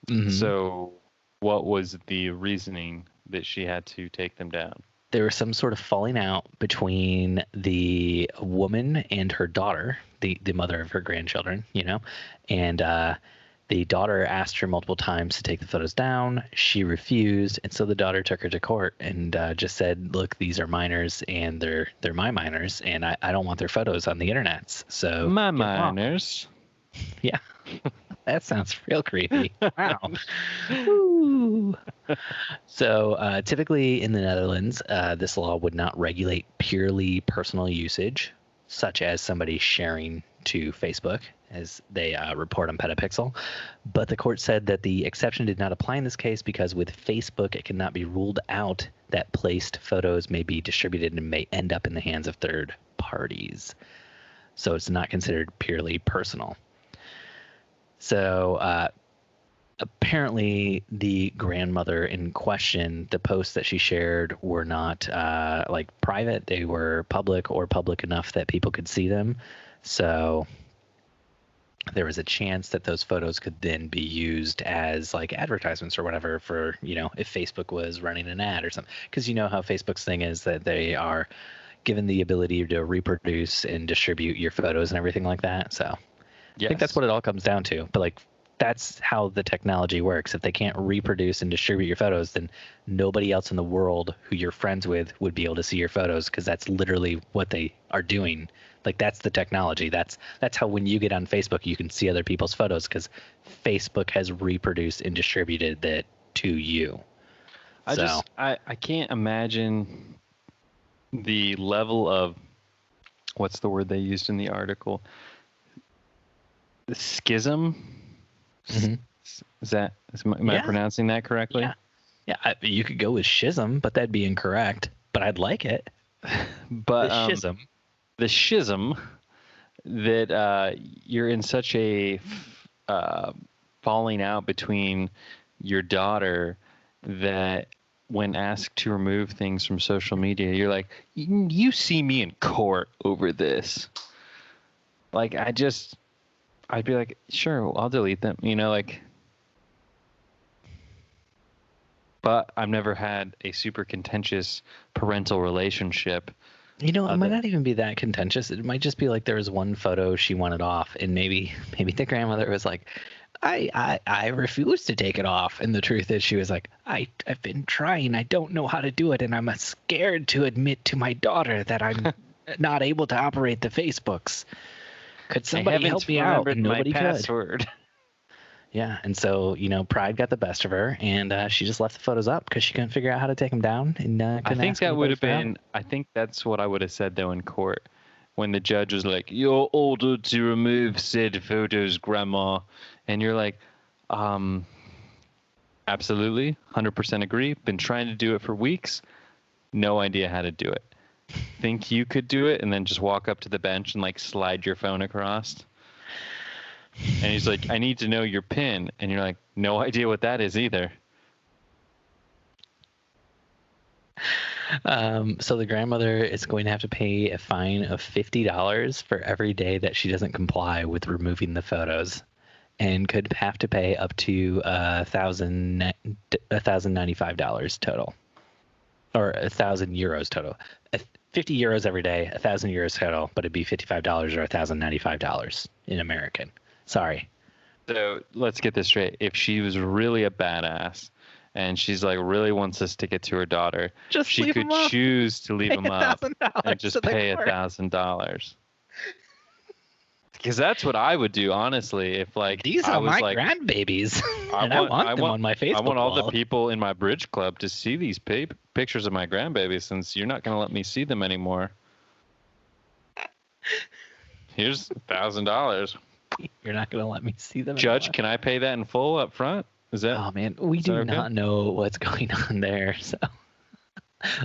Mm-hmm. So what was the reasoning that she had to take them down? There was some sort of falling out between the woman and her daughter, the mother of her grandchildren, you know, and the daughter asked her multiple times to take the photos down. She refused, and so the daughter took her to court and just said, look, these are minors, and they're my minors, and I don't want their photos on the internet. So my minors. Yeah. That sounds real creepy. Wow. Ooh. So typically in the Netherlands, this law would not regulate purely personal usage, such as somebody sharing to Facebook, as they report on Petapixel. But the court said that the exception did not apply in this case because with Facebook, it cannot be ruled out that placed photos may be distributed and may end up in the hands of third parties. So it's not considered purely personal. So apparently the grandmother in question, the posts that she shared were not like private. They were public or public enough that people could see them. So there was a chance that those photos could then be used as like advertisements or whatever for, if Facebook was running an ad or something. Because you know how Facebook's thing is that they are given the ability to reproduce and distribute your photos and everything like that. So yes. I think that's what it all comes down to. But like, that's how the technology works. If they can't reproduce and distribute your photos, then nobody else in the world who you're friends with would be able to see your photos, because that's literally what they are doing. Like, that's the technology. That's how when you get on Facebook, you can see other people's photos, because Facebook has reproduced and distributed that to you. I can't imagine the level of, what's the word they used in the article? The schism. Mm-hmm. Am I pronouncing that correctly? Yeah. You could go with schism, but that'd be incorrect. But I'd like it. But the schism that you're in such a falling out between your daughter that when asked to remove things from social media, you're like, you see me in court over this. Like, I'd be like, sure, I'll delete them, but I've never had a super contentious parental relationship. It might not even be that contentious. It might just be like there was one photo she wanted off, and maybe the grandmother was like, I refuse to take it off. And the truth is she was like, I've been trying. I don't know how to do it, and I'm scared to admit to my daughter that I'm not able to operate the Facebooks. Could somebody help me out? And nobody could. Yeah, and so pride got the best of her, and she just left the photos up because she couldn't figure out how to take them down. And I think that would have been. I think that's what I would have said though in court, when the judge was like, "You're ordered to remove said photos, Grandma," and you're like, "Absolutely, 100% agree. Been trying to do it for weeks. No idea how to do it. Think you could do it?" And then just walk up to the bench and like slide your phone across. And he's like, "I need to know your PIN." And you're like, "No idea what that is either." So the grandmother is going to have to pay a fine of $50 for every day that she doesn't comply with removing the photos, and could have to pay up to $1,095 total, or €1,000 total. 50 euros every day, 1,000 euros total, but it'd be $55 or $1,095 in American. Sorry. So let's get this straight. If she was really a badass and she's like really wants to stick it to her daughter, she could choose to leave them up and just pay $1,000. Because that's what I would do, honestly. If like these are my grandbabies, and I want them on my Facebook. I want all wall. the people in my bridge club to see these pictures of my grandbabies, since you're not going to let me see them anymore. Here's $1,000. You're not going to let me see them. Judge, anymore. Can I pay that in full up front? Is that? Oh man, we do not know what's going on there, so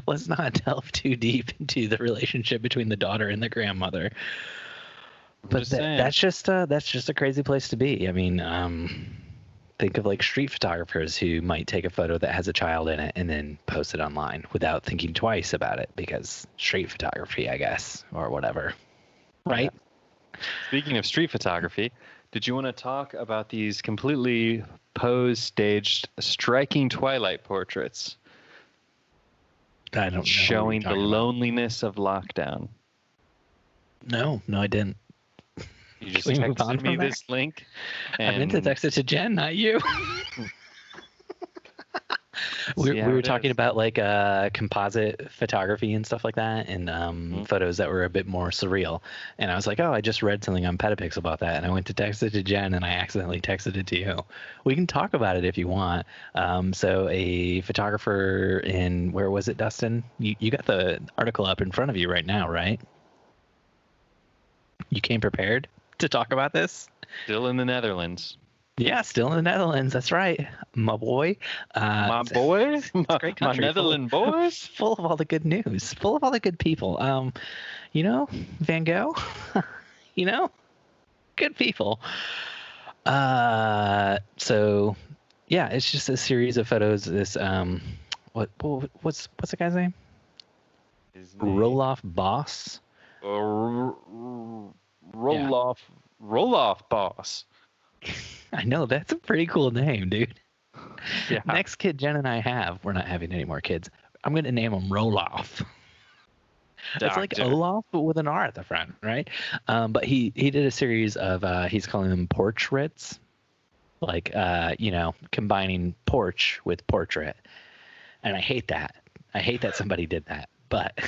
let's not delve too deep into the relationship between the daughter and the grandmother. But that's just a crazy place to be. I mean, think of like street photographers who might take a photo that has a child in it and then post it online without thinking twice about it, because street photography, I guess, or whatever. Right? Yeah. Speaking of street photography, did you want to talk about these completely posed, staged, striking twilight portraits? I don't know. Showing the loneliness of lockdown. No, I didn't. You just texted me this link. I meant to text it to Jen, not you. We were talking about like composite photography and stuff like that, and photos that were a bit more surreal. And I was like, oh, I just read something on Petapix about that, and I went to text it to Jen, and I accidentally texted it to you. We can talk about it if you want. So a photographer in, where was it, Dustin? You got the article up in front of you right now, right? You came prepared to talk about this? Still in the Netherlands. Yeah, still in the Netherlands. That's right, my boy. My boy, it's a great country, my Netherlands boys, full of all the good news, full of all the good people. Van Gogh, good people. So yeah, it's just a series of photos. This what's the guy's name? Roloff Boss. Roloff Boss. I know, that's a pretty cool name, dude. Yeah. Next kid Jen and I have, we're not having any more kids. I'm going to name him Roloff. It's like Olaf, but with an R at the front, right? But he did a series of, he's calling them portraits, like, combining porch with portrait. And I hate that. I hate that somebody did that, but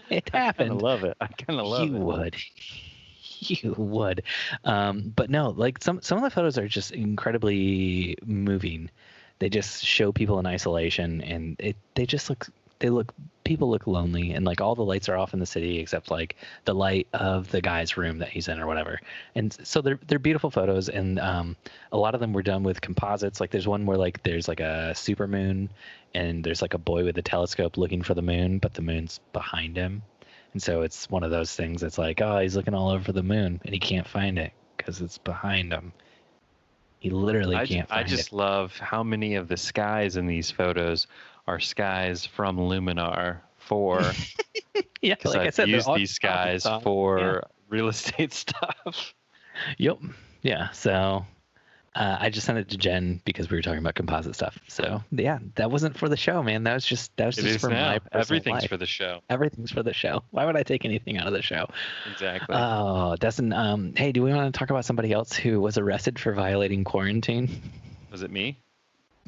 it happened. I love it. I kind of love it. You would. You would. But no, like some of the photos are just incredibly moving. They just show people in isolation, and people look lonely, and like all the lights are off in the city except like the light of the guy's room that he's in or whatever. And so they're beautiful photos, and a lot of them were done with composites. Like there's one where like there's like a super moon, and there's like a boy with a telescope looking for the moon, but the moon's behind him. And so it's one of those things that's like, oh, he's looking all over the moon and he can't find it because it's behind him. He literally can't find it. I just love how many of the skies in these photos are skies from Luminar for. Yeah, like I said, used these skies for real estate stuff. Yep. Yeah. So I just sent it to Jen because we were talking about composite stuff. So yeah, that wasn't for the show, man. That was just for my personal Everything's life. for the show. Everything's for the show. Why would I take anything out of the show? Exactly. Oh, Dustin. Hey, do we want to talk about somebody else who was arrested for violating quarantine? Was it me?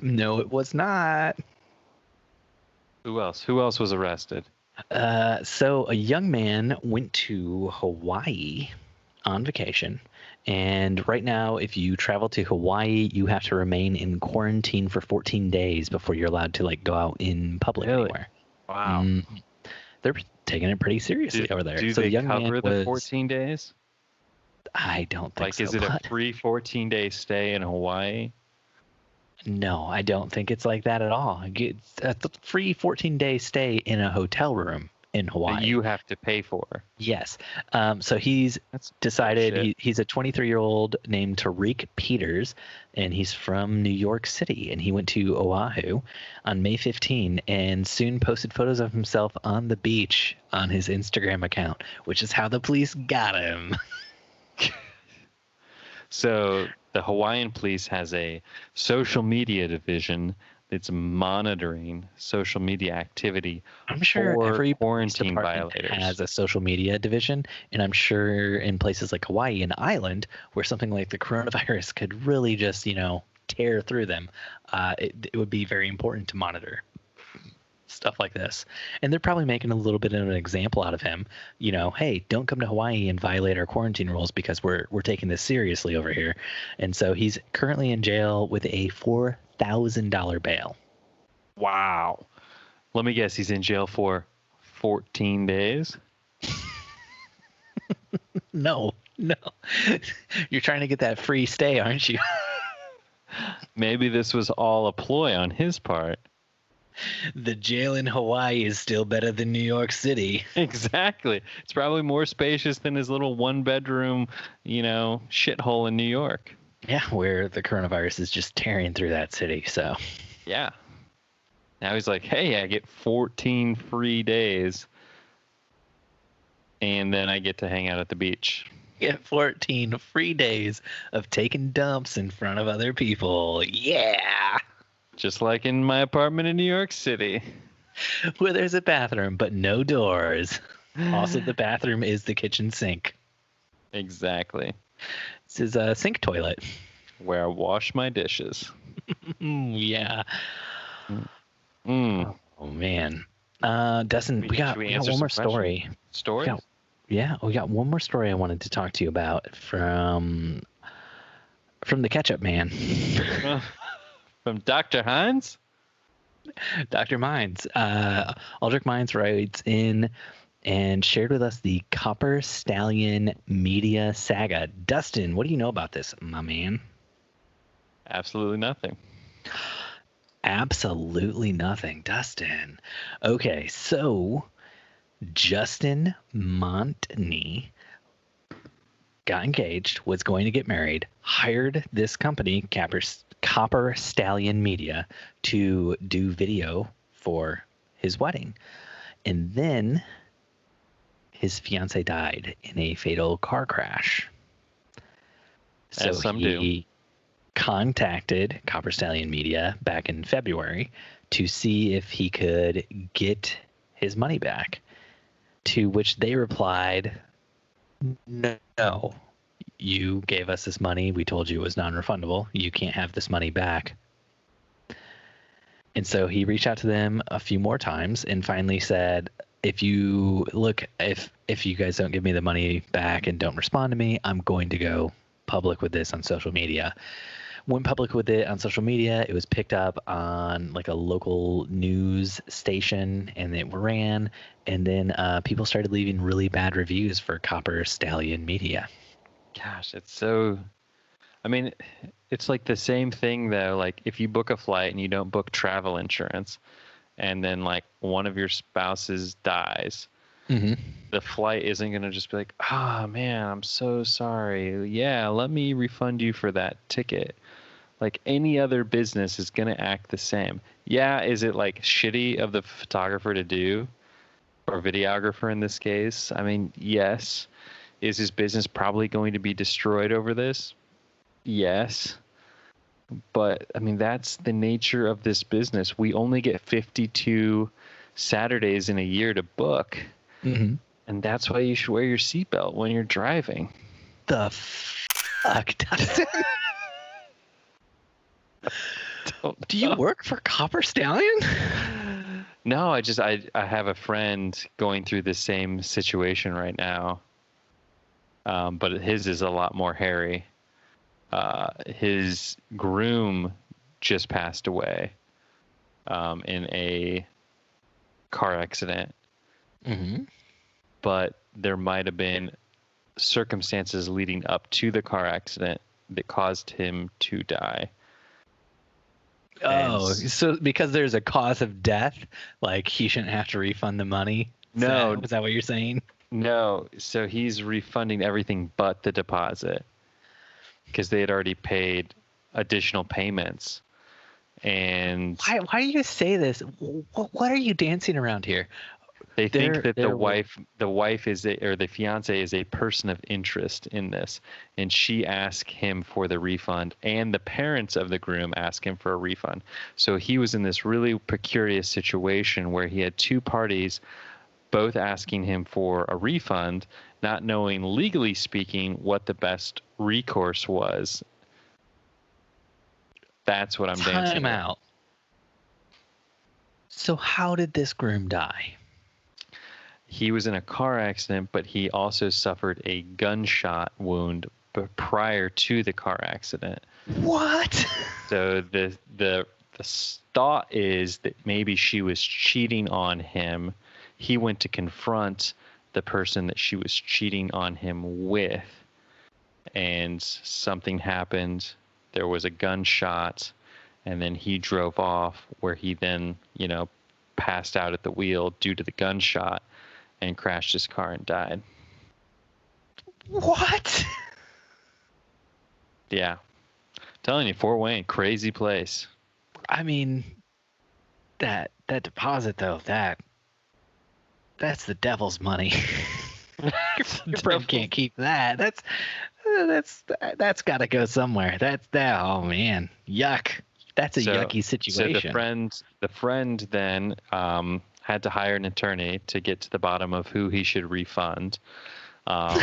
No, it was not. Who else? Who else was arrested? So a young man went to Hawaii on vacation. And right now, if you travel to Hawaii, you have to remain in quarantine for 14 days before you're allowed to like go out in public anywhere. Wow. They're taking it pretty seriously over there. Do so they the young cover man the 14 days? I don't think so. Like, is it a free 14-day stay in Hawaii? No, I don't think it's like that at all. It's a free 14-day stay in a hotel room in Hawaii. That you have to pay for. Yes. So he's decided he's a 23-year-old named Tariq Peters, and he's from New York City, and he went to Oahu on May 15 and soon posted photos of himself on the beach on his Instagram account, which is how the police got him. So the Hawaiian police has a social media division that's monitoring social media activity. I'm sure every quarantine violators has a social media division, and I'm sure in places like Hawaii, an island where something like the coronavirus could really just, tear through them, it would be very important to monitor stuff like this. And they're probably making a little bit of an example out of him. Hey, don't come to Hawaii and violate our quarantine rules because we're taking this seriously over here. And so he's currently in jail with a $4,000 bail. Wow. Let me guess, he's in jail for 14 days? No. You're trying to get that free stay, aren't you? Maybe this was all a ploy on his part. The jail in Hawaii is still better than New York City. Exactly. It's probably more spacious than his little one-bedroom, shithole in New York. Yeah, where the coronavirus is just tearing through that city, so. Yeah. Now he's like, hey, I get 14 free days, and then I get to hang out at the beach. Get 14 free days of taking dumps in front of other people. Yeah! Just like in my apartment in New York City. Where there's a bathroom, but no doors. Also, the bathroom is the kitchen sink. Exactly. This is a sink toilet. Where I wash my dishes. Yeah. Mm. Oh man, Dustin, we got answer one some more questions? story. Stories? We got one more story I wanted to talk to you about from the Ketchup Man, From Dr. Hines? Dr. Mines. Aldrich Mines writes in and shared with us the Copper Stallion Media saga. Dustin, what do you know about this, my man? Absolutely nothing. Absolutely nothing, Dustin. Okay, so Justin Montney got engaged, was going to get married, hired this company, Copper Stallion Media, to do video for his wedding. And then his fiance died in a fatal car crash. So As some he contacted Copper Stallion Media back in February to see if he could get his money back, to which they replied, no, you gave us this money. We told you it was non-refundable. You can't have this money back. And so he reached out to them a few more times and finally said, if you guys don't give me the money back and don't respond to me, I'm going to go public with this on social media. Went public with it on social media. It was picked up on like a local news station and it ran. And then people started leaving really bad reviews for Copper Stallion Media. Gosh, it's so. I mean, it's like the same thing though. Like if you book a flight and you don't book travel insurance, and then like one of your spouses dies, the flight isn't going to just be like, ah, man, I'm so sorry. Yeah, let me refund you for that ticket. Like any other business is going to act the same. Yeah, is it like shitty of the photographer to do, or videographer in this case? I mean, yes. Is his business probably going to be destroyed over this? Yes. But I mean, that's the nature of this business. We only get 52 Saturdays in a year to book. Mm-hmm. And that's why you should wear your seatbelt when you're driving. The fuck, Dustin? Do you work for Copper Stallion? No, I have a friend going through the same situation right now. But his is a lot more hairy. His groom just passed away in a car accident. Mm-hmm. But there might have been circumstances leading up to the car accident that caused him to die. Oh, so because there's a cause of death, like he shouldn't have to refund the money? No. Is that what you're saying? No, so he's refunding everything but the deposit because they had already paid additional payments. And why do you say this? What are you dancing around here? they think that the wife is or the fiance is a person of interest in this, and she asked him for the refund, and the parents of the groom asked him for a refund. So he was in this really precarious situation where he had two parties both asking him for a refund, not knowing, legally speaking, what the best recourse was. That's what I'm dancing Time out. So how did this groom die? He was in a car accident, but he also suffered a gunshot wound prior to the car accident. What? So the thought is that maybe she was cheating on him. He went to confront the person that she was cheating on him with, and something happened. There was a gunshot, and then he drove off, where he then, passed out at the wheel due to the gunshot and crashed his car and died. What? Yeah. I'm telling you, Fort Wayne, crazy place. I mean, that deposit though, that's the devil's money. Your friend can't keep that. That's got to go somewhere. Oh man, yuck. That's a yucky situation. So the friend then had to hire an attorney to get to the bottom of who he should refund. And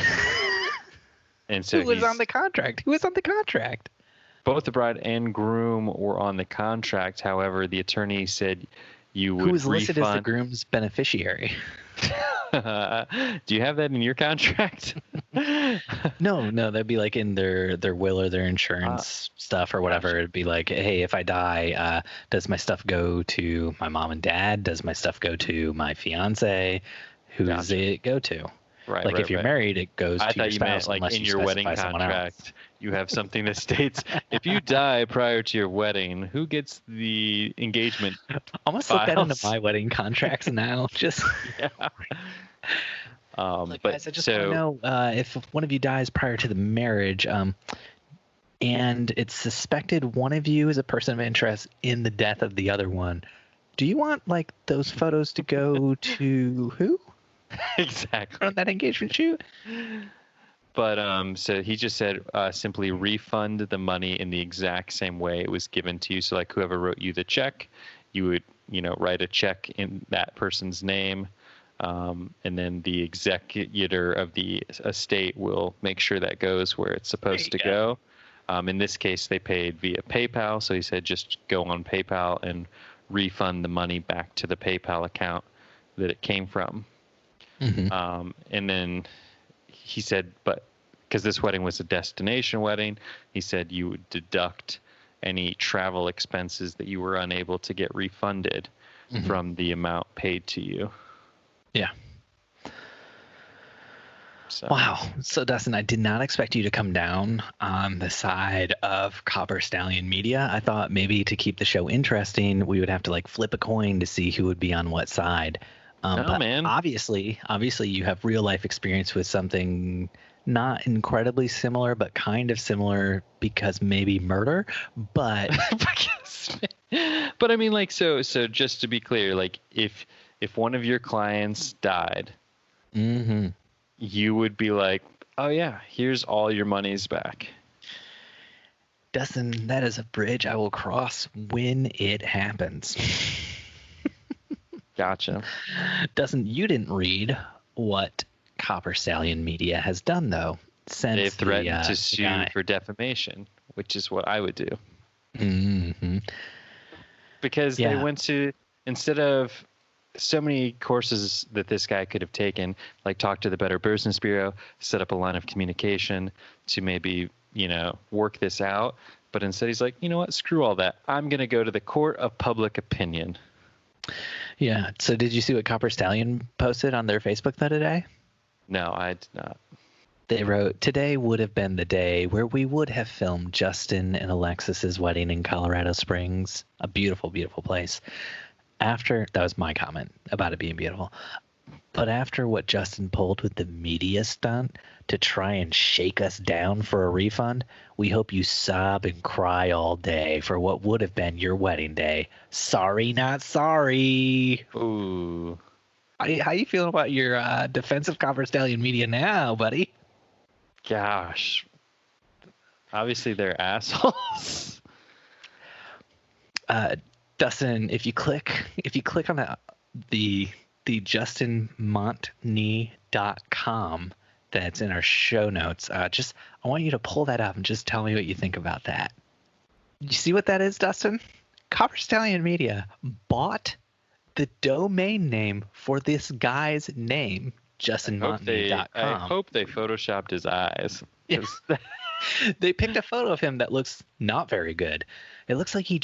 so Who was on the contract? both the bride and groom were on the contract. However, the attorney said you would Who was listed as the refund. groom's beneficiary? Do you have that in your contract? No, that'd be like in their will or their insurance stuff or whatever. Gotcha. It'd be like, hey, if I die, does my stuff go to my mom and dad? Does my stuff go to my fiance? Who does it go to? Right. Like if you're married, it goes I to your thought you meant spouse like unless in you your wedding specify someone else. contract, you have something that states if you die prior to your wedding, who gets the engagement? Almost look that into files? my wedding contracts now. Just Yeah. like, But guys, I just so want to know if one of you dies prior to the marriage, and it's suspected one of you is a person of interest in the death of the other one. Do you want like those photos to go to who exactly. on that engagement shoot? But so he just said simply refund the money in the exact same way it was given to you. So like whoever wrote you the check, you would write a check in that person's name, and then the executor of the estate will make sure that goes where it's supposed to go. In this case, they paid via PayPal, so he said just go on PayPal and refund the money back to the PayPal account that it came from. Mm-hmm. And then he said, but because this wedding was a destination wedding, he said you would deduct any travel expenses that you were unable to get refunded from the amount paid to you. Yeah. So. Wow. So, Dustin, I did not expect you to come down on the side of Copper Stallion Media. I thought maybe to keep the show interesting, we would have to like flip a coin to see who would be on what side. But man. Obviously, you have real life experience with something not incredibly similar, but kind of similar because maybe murder. But but I mean, like, so just to be clear, like if one of your clients died, you would be like, oh yeah, here's all your monies back. Dustin, that is a bridge I will cross when it happens. Gotcha. Dustin, you didn't read what Copper Stallion Media has done, though. Since they've threatened to sue for defamation, which is what I would do. Mm-hmm. Because they went to, instead of so many courses that this guy could have taken, like talk to the Better Business Bureau, set up a line of communication to maybe, work this out. But instead he's like, you know what, screw all that. I'm going to go to the court of public opinion. Yeah. So did you see what Copper Stallion posted on their Facebook the other day? No, I did not. They wrote, today would have been the day where we would have filmed Justin and Alexis's wedding in Colorado Springs. A beautiful, beautiful place. That was my comment about it being beautiful. But after what Justin pulled with the media stunt to try and shake us down for a refund, we hope you sob and cry all day for what would have been your wedding day. Sorry, not sorry. Ooh. How you feeling about your defensive Copper Stallion Media now, buddy? Gosh. Obviously they're assholes. Dustin, if you click on the justinmontney.com that's in our show notes, I want you to pull that up and just tell me what you think about that. You see what that is, Dustin? Copper Stallion Media bought the domain name for this guy's name, justinmontney.com. I hope they photoshopped his eyes. Yeah. They picked a photo of him that looks not very good. It looks like he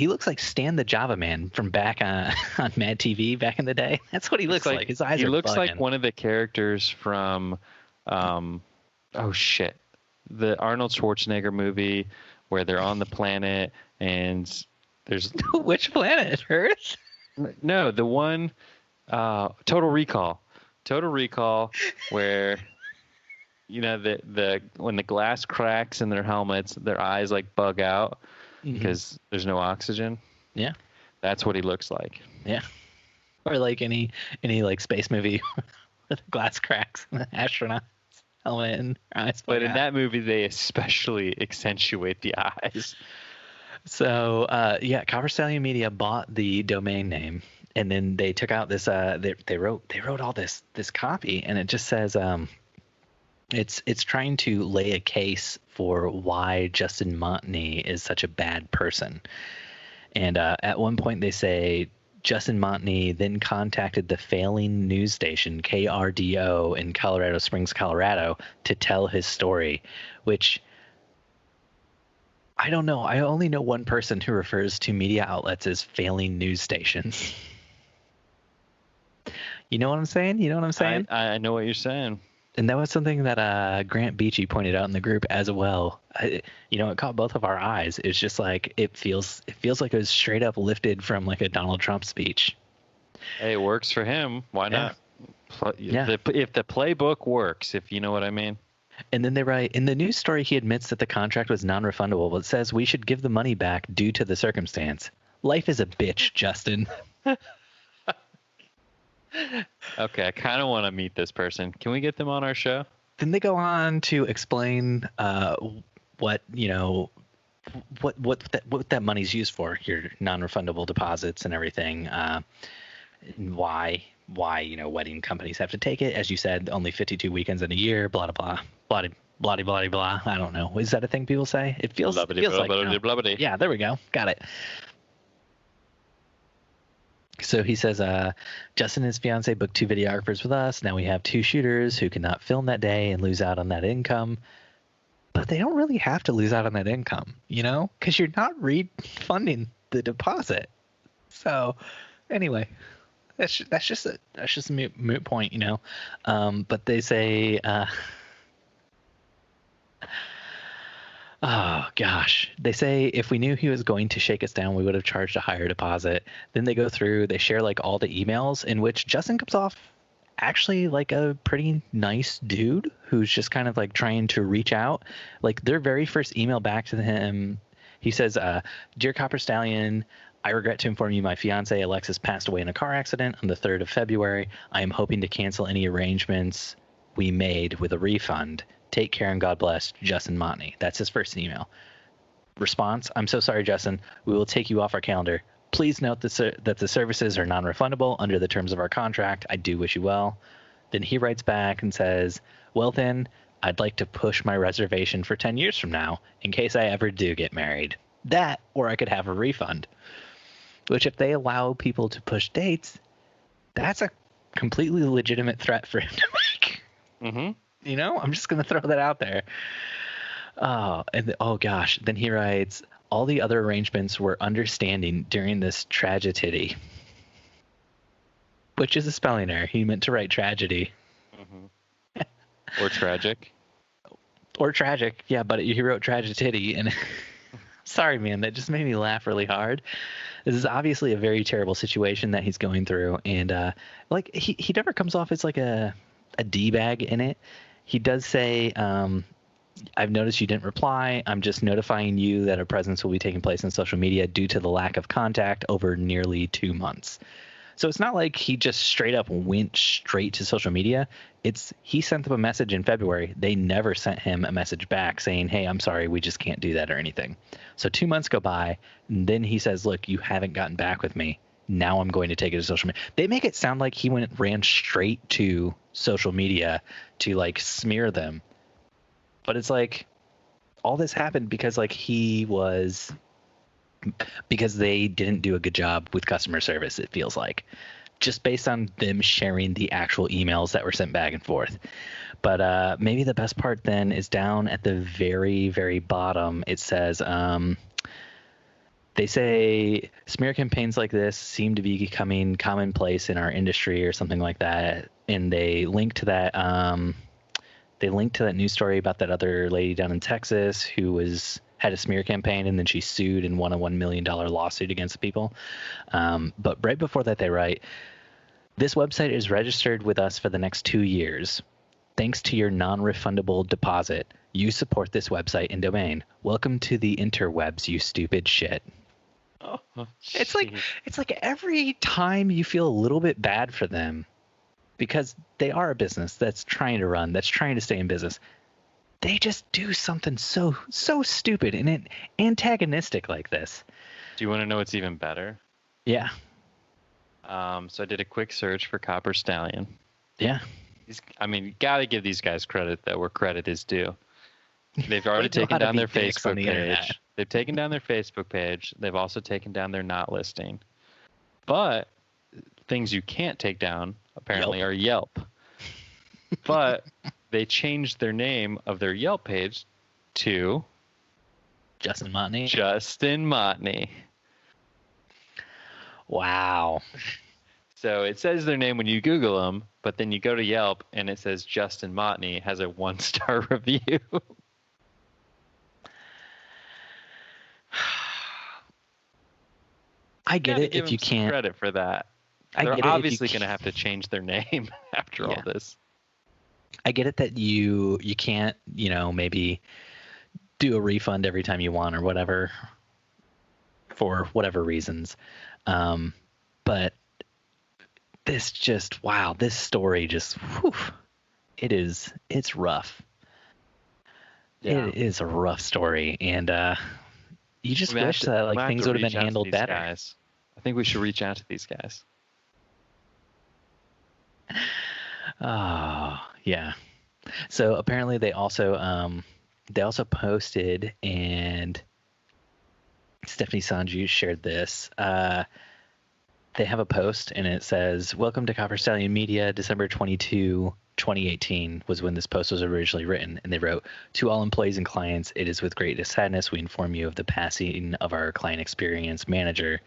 looks like Stan the Java Man from back on Mad TV back in the day. That's what he looks like. His eyes are bugging. He looks like one of the characters from the Arnold Schwarzenegger movie where they're on the planet and there's which planet? Earth? No, the one Total Recall, where the when the glass cracks in their helmets, their eyes like bug out because there's no oxygen. Yeah, that's what he looks like. Yeah, or like any like space movie with glass cracks and the astronauts helmet and eyes. But in that movie, they especially accentuate the eyes. So Copper Stallion Media bought the domain name, and then they took out this. They wrote all this copy, and it just says It's trying to lay a case for why Justin Montney is such a bad person. And at one point they say Justin Montney then contacted the failing news station KRDO in Colorado Springs, Colorado, to tell his story, which I don't know. I only know one person who refers to media outlets as failing news stations. You know what I'm saying? You know what I'm saying? I know what you're saying. And that was something that Grant Beachy pointed out in the group as well. It caught both of our eyes. It's just like it feels like it was straight up lifted from like a Donald Trump speech. Hey, it works for him. Why not? Yeah. If the playbook works, if you know what I mean. And then they write, in the news story, he admits that the contract was non-refundable, but says we should give the money back due to the circumstance. Life is a bitch, Justin. Okay, I kind of want to meet this person. Can we get them on our show? Then they go on to explain what that money's used for, your non-refundable deposits and everything, and why wedding companies have to take it. As you said, only 52 weekends in a year, blah blah blah blah blah blah blah. I don't know. Is that a thing people say? It feels like yeah, there we go. Got it. So he says, Justin and his fiance booked 2 videographers with us. Now we have 2 shooters who cannot film that day and lose out on that income. But they don't really have to lose out on that income, because you're not refunding the deposit. So anyway, that's just a moot point, But they say, oh, gosh. They say if we knew he was going to shake us down, we would have charged a higher deposit. Then they go through, they share like all the emails in which Justin comes off actually like a pretty nice dude who's just kind of like trying to reach out. Like their very first email back to him, he says, Dear Copper Stallion, I regret to inform you my fiance Alexis passed away in a car accident on the 3rd of February. I am hoping to cancel any arrangements we made with a refund. Take care and God bless, Justin Montney. That's his first email. Response, I'm so sorry, Justin. We will take you off our calendar. Please note that the services are non-refundable under the terms of our contract. I do wish you well. Then he writes back and says, well then, I'd like to push my reservation for 10 years from now in case I ever do get married. That, or I could have a refund. Which if they allow people to push dates, that's a completely legitimate threat for him to make. Mm-hmm. I'm just going to throw that out there. Oh gosh. Then he writes, all the other arrangements were understanding during this tragedy. Which is a spelling error. He meant to write tragedy. Mm-hmm. Or tragic. Or tragic. Yeah, but he wrote tragedy. And sorry, man, that just made me laugh really hard. This is obviously a very terrible situation that he's going through. And like he never comes off as like a D-bag in it. He does say, I've noticed you didn't reply. I'm just notifying you that a presence will be taking place on social media due to the lack of contact over nearly 2 months. So it's not like he just straight up went straight to social media. He sent them a message in February. They never sent him a message back saying, hey, I'm sorry, we just can't do that or anything. So 2 months go by, and then he says, look, you haven't gotten back with me. Now I'm going to take it to social media. They make it sound like he ran straight to social media to like smear them. But it's like all this happened because because they didn't do a good job with customer service, it feels like, just based on them sharing the actual emails that were sent back and forth. But maybe the best part then is down at the very, very bottom. It says, they say smear campaigns like this seem to be becoming commonplace in our industry or something like that. And they link to that. They linked to that news story about that other lady down in Texas who had a smear campaign and then she sued and won a $1 million lawsuit against the people. But right before that, they write, this website is registered with us for the next 2 years. Thanks to your non-refundable deposit, you support this website and domain. Welcome to the interwebs, you stupid shit. Oh, it's like every time you feel a little bit bad for them because they are a business that's trying to run, that's trying to stay in business. They just do something so stupid and antagonistic like this. Do you want to know what's even better? Yeah. So I did a quick search for Copper Stallion. Yeah. I mean, you got to give these guys credit though, where credit is due. They've already They know taken how to down their be dicks on Facebook the internet. page. They've taken down their Facebook page. They've also taken down their not listing. But things you can't take down apparently are Yelp. But they changed their name of their Yelp page to Justin Motney. Justin Motney. Wow. So it says their name when you Google them, but then you go to Yelp and it says Justin Motney has a 1-star review. I get it if you can't. Credit for that. They're obviously going to have to change their name after all this. I get it that you can't, maybe do a refund every time you want or whatever for whatever reasons. But this just, wow, this story just, it's rough. Yeah. It is a rough story. And you just wish that things would have been handled better. Guys. I think we should reach out to these guys. Oh, yeah. So apparently they also posted, and Stephanie Sanju shared this. They have a post and it says, "Welcome to Copper Stallion Media, December 22, 2018 was when this post was originally written." And they wrote, "To all employees and clients, it is with great sadness we inform you of the passing of our client experience manager.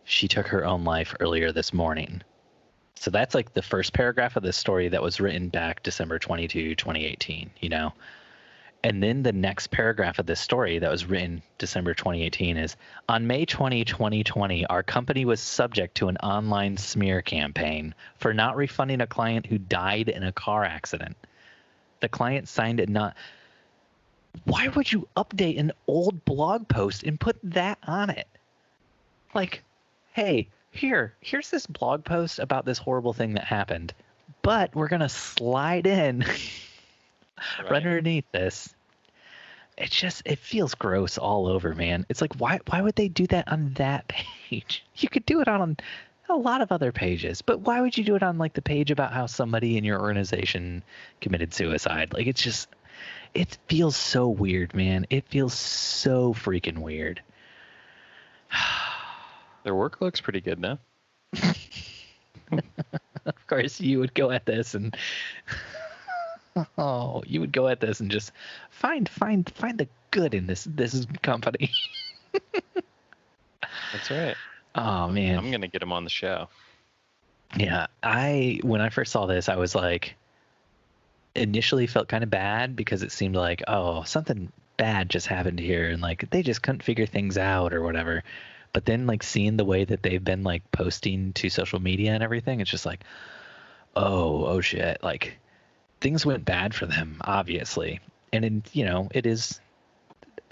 She took her own life earlier this morning." So that's like the first paragraph of this story that was written back December 22, 2018, And then the next paragraph of this story that was written December 2018 is, "On May 20, 2020, our company was subject to an online smear campaign for not refunding a client who died in a car accident. The client signed it not..." Why would you update an old blog post and put that on it? Like, hey, here's this blog post about this horrible thing that happened, but we're going to slide in right underneath this. It feels gross all over, man. It's like, why would they do that on that page? You could do it on a lot of other pages, but why would you do it on like the page about how somebody in your organization committed suicide? Like, it feels so weird, man. It feels so freaking weird. Their work looks pretty good now. Of course, you would go at this and just find the good in this company. That's right. Oh man, I'm gonna get him on the show. Yeah, when I first saw this, I was like, initially felt kind of bad because it seemed like, oh, something bad just happened here, and like they just couldn't figure things out or whatever. But then like seeing the way that they've been like posting to social media and everything, it's just like, oh shit, like things went bad for them, obviously. And it is,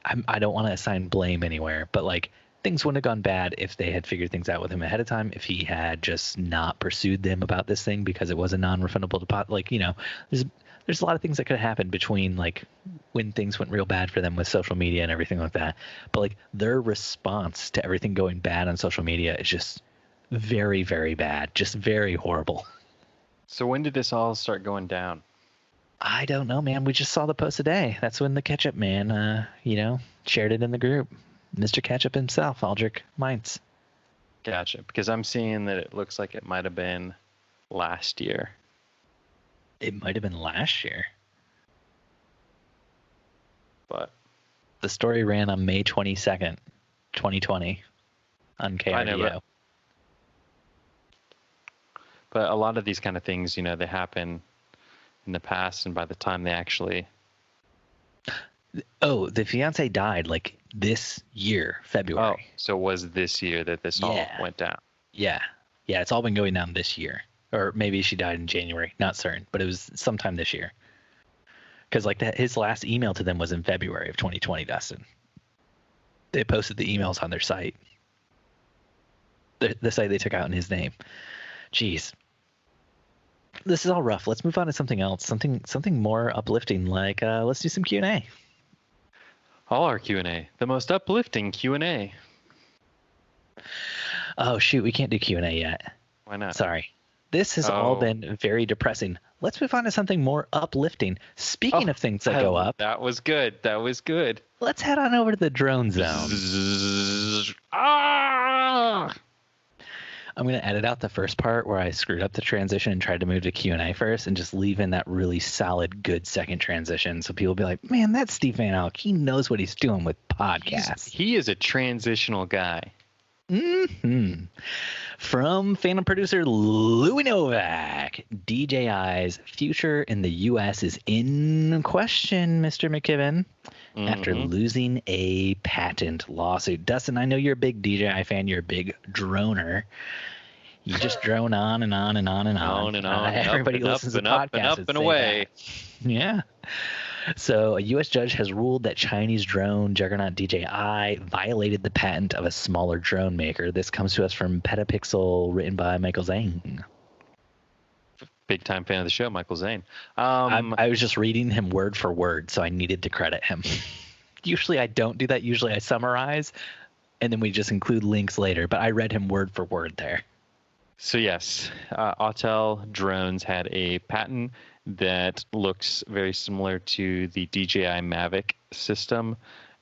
I don't want to assign blame anywhere, but like things wouldn't have gone bad if they had figured things out with him ahead of time, if he had just not pursued them about this thing because it was a non-refundable deposit. Like, there's a lot of things that could have happened between like when things went real bad for them with social media and everything like that. But like their response to everything going bad on social media is just very, very bad, just very horrible. So when did this all start going down? I don't know, man. We just saw the post today. That's when the Ketchup Man, shared it in the group. Mr. Ketchup himself, Aldrich Mintz. Gotcha. Because I'm seeing that it looks like it might have been last year. It might have been last year. But the story ran on May 22nd, 2020 on KRDO. I know, but a lot of these kind of things, they happen in the past, and by the time they actually... Oh, the fiance died like this year, February. Oh, so it was this year that this all went down. Yeah. Yeah, it's all been going down this year. Or maybe she died in January, not certain, but it was sometime this year. Because like his last email to them was in February of 2020, Dustin. They posted the emails on their site. The site they took out in his name. Jeez. This is all rough. Let's move on to something else. Something more uplifting, like let's do some Q&A. All our Q&A. The most uplifting Q&A. Oh, shoot. We can't do Q&A yet. Why not? Sorry. This has all been very depressing. let's move on to something more uplifting. Speaking of things that go up, That was good. That was good. let's head on over to the drone zone. Ah! I'm going to edit out the first part where I screwed up the transition and tried to move to Q&A first and just leave in that really solid, good second transition. So people will be like, man, that's Steve Van Alk. He knows what he's doing with podcasts. He is a transitional guy. Mm-hmm. From Phantom producer Louis Novak, DJI's future in the U.S. is in question, Mr. McKibben, after losing a patent lawsuit. Dustin, I know you're a big DJI fan. You're a big droner. You just drone on and on and on and on. And on. Everybody listens to podcasts and up and away. Yeah. So a U.S. judge has ruled that Chinese drone juggernaut DJI violated the patent of a smaller drone maker. This comes to us from Petapixel, written by Michael Zhang. Big time fan of the show, Michael Zhang. I was just reading him word for word, so I needed to credit him. Usually I don't do that. Usually I summarize, and then we just include links later. But I read him word for word there. So yes, Autel Drones had a patent that looks very similar to the DJI Mavic system,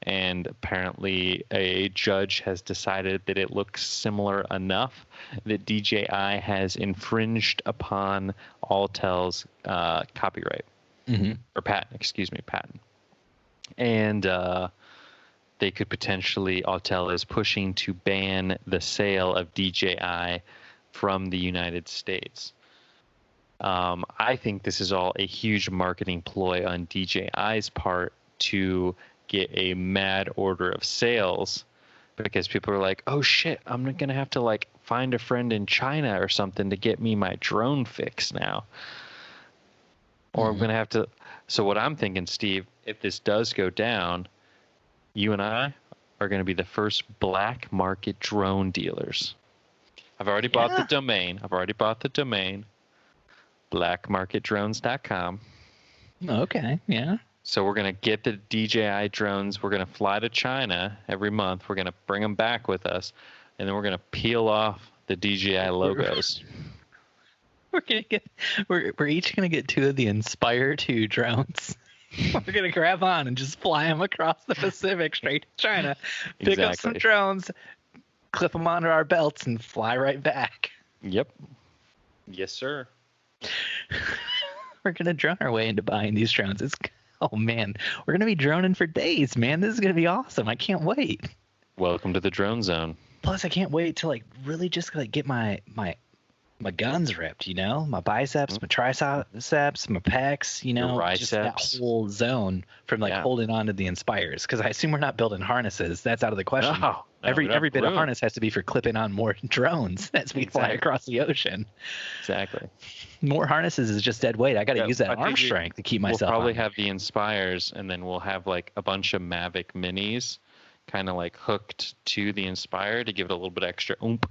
and apparently a judge has decided that it looks similar enough that DJI has infringed upon Autel's copyright or patent, and they could potentially, Autel is pushing to ban the sale of DJI from the United States. I think this is all a huge marketing ploy on DJI's part to get a mad order of sales, because people are like, oh shit, I'm going to have to like find a friend in China or something to get me my drone fix now. Or I'm going to have to. So what I'm thinking, Steve, if this does go down, you and I are going to be the first black market drone dealers. I've already bought the domain. blackmarketdrones.com. Okay, yeah. So we're going to get the DJI drones. We're going to fly to China every month. We're going to bring them back with us, and then we're going to peel off the DJI logos. We're each gonna get 2 of the Inspire 2 drones. We're gonna grab on and just fly them across the Pacific straight to China. Pick up some drones, clip them onto our belts, and fly right back. Yep. Yes, sir. We're gonna drone our way into buying these drones. Oh man, we're gonna be droning for days, man. This is gonna be awesome. I can't wait. Welcome to the drone zone. Plus, I can't wait to like really just like get my guns ripped, you know, my biceps, my triceps, my pecs, you know, just that whole zone from like holding on to the Inspires. Because I assume we're not building harnesses. That's out of the question. No, every bit of harness has to be for clipping on more drones as we fly across the ocean. Exactly. More harnesses is just dead weight. I got to use that arm strength to keep myself. We'll probably on. have the Inspires, and then we'll have like a bunch of Mavic Minis, kind of like hooked to the Inspire to give it a little bit extra oomph.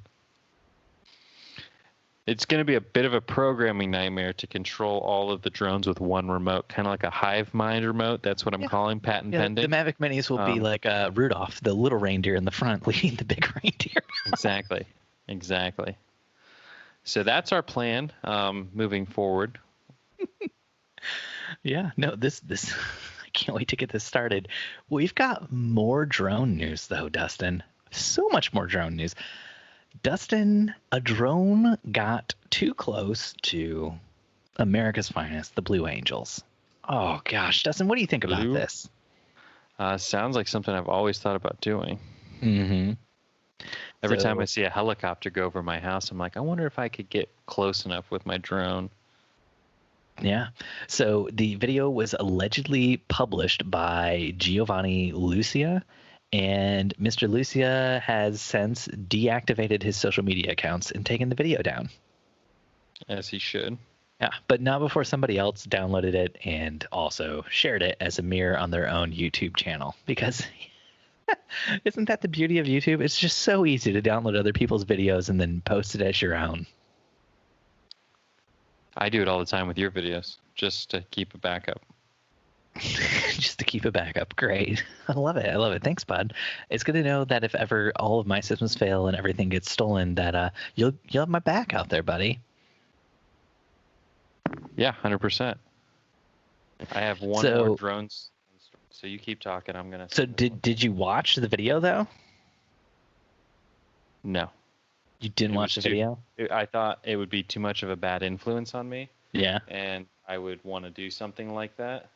It's going to be a bit of a programming nightmare to control all of the drones with one remote, kind of like a hive mind remote. That's what I'm calling patent pending. The Mavic Minis will be like Rudolph, the little reindeer in the front, leading the big reindeer. Exactly. So that's our plan moving forward. This I can't wait to get this started. We've got more drone news, though, Dustin. So much more drone news. Dustin, a drone got too close to America's finest, the Blue Angels. Oh, gosh. Dustin, what do you think about this? Sounds like something I've always thought about doing. Mm-hmm. Every time I see a helicopter go over my house, I'm like, I wonder if I could get close enough with my drone. Yeah. So the video was allegedly published by Giovanni Lucia. And Mr. Lucia has since deactivated his social media accounts and taken the video down. As he should. Yeah, but not before somebody else downloaded it and also shared it as a mirror on their own YouTube channel. Because isn't that the beauty of YouTube? It's just so easy to download other people's videos and then post it as your own. I do it all the time with your videos, just to keep a backup. Just to keep a backup. Great. I love it. Thanks, bud. It's good to know that if ever all of my systems fail and everything gets stolen, that you'll have my back out there, buddy. Yeah, 100%. I have one more drones. So you keep talking. I'm gonna. So did you watch the video though? No. You didn't watch the video? I thought it would be too much of a bad influence on me. Yeah. And I would want to do something like that.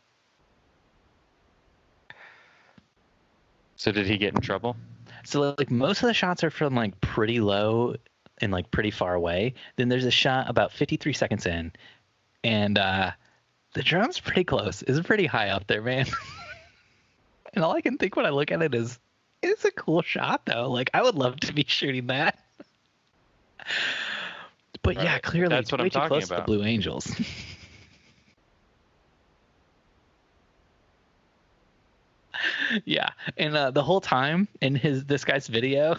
So did he get in trouble? So like most of the shots are from like pretty low and like pretty far away. Then there's a shot about 53 seconds in, and the drone's pretty close. It's pretty high up there, man. And all I can think when I look at it is, it's a cool shot though. Like I would love to be shooting that. But yeah, clearly that's what I'm talking close about. To the Blue Angels. Yeah, and the whole time in this guy's video,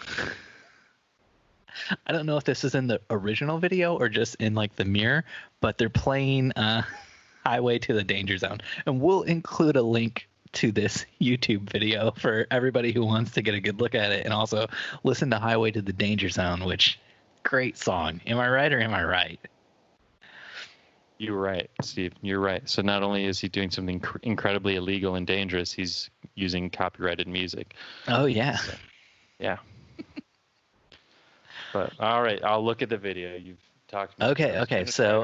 I don't know if this is in the original video or just in like the mirror, but they're playing Highway to the Danger Zone, and we'll include a link to this YouTube video for everybody who wants to get a good look at it, and also listen to Highway to the Danger Zone, which great song. Am I right or am I right? You're right, Steve. You're right. So not only is he doing something incredibly illegal and dangerous, he's using copyrighted music. Oh yeah. So, yeah. But all right, I'll look at the video. You've talked. Okay. So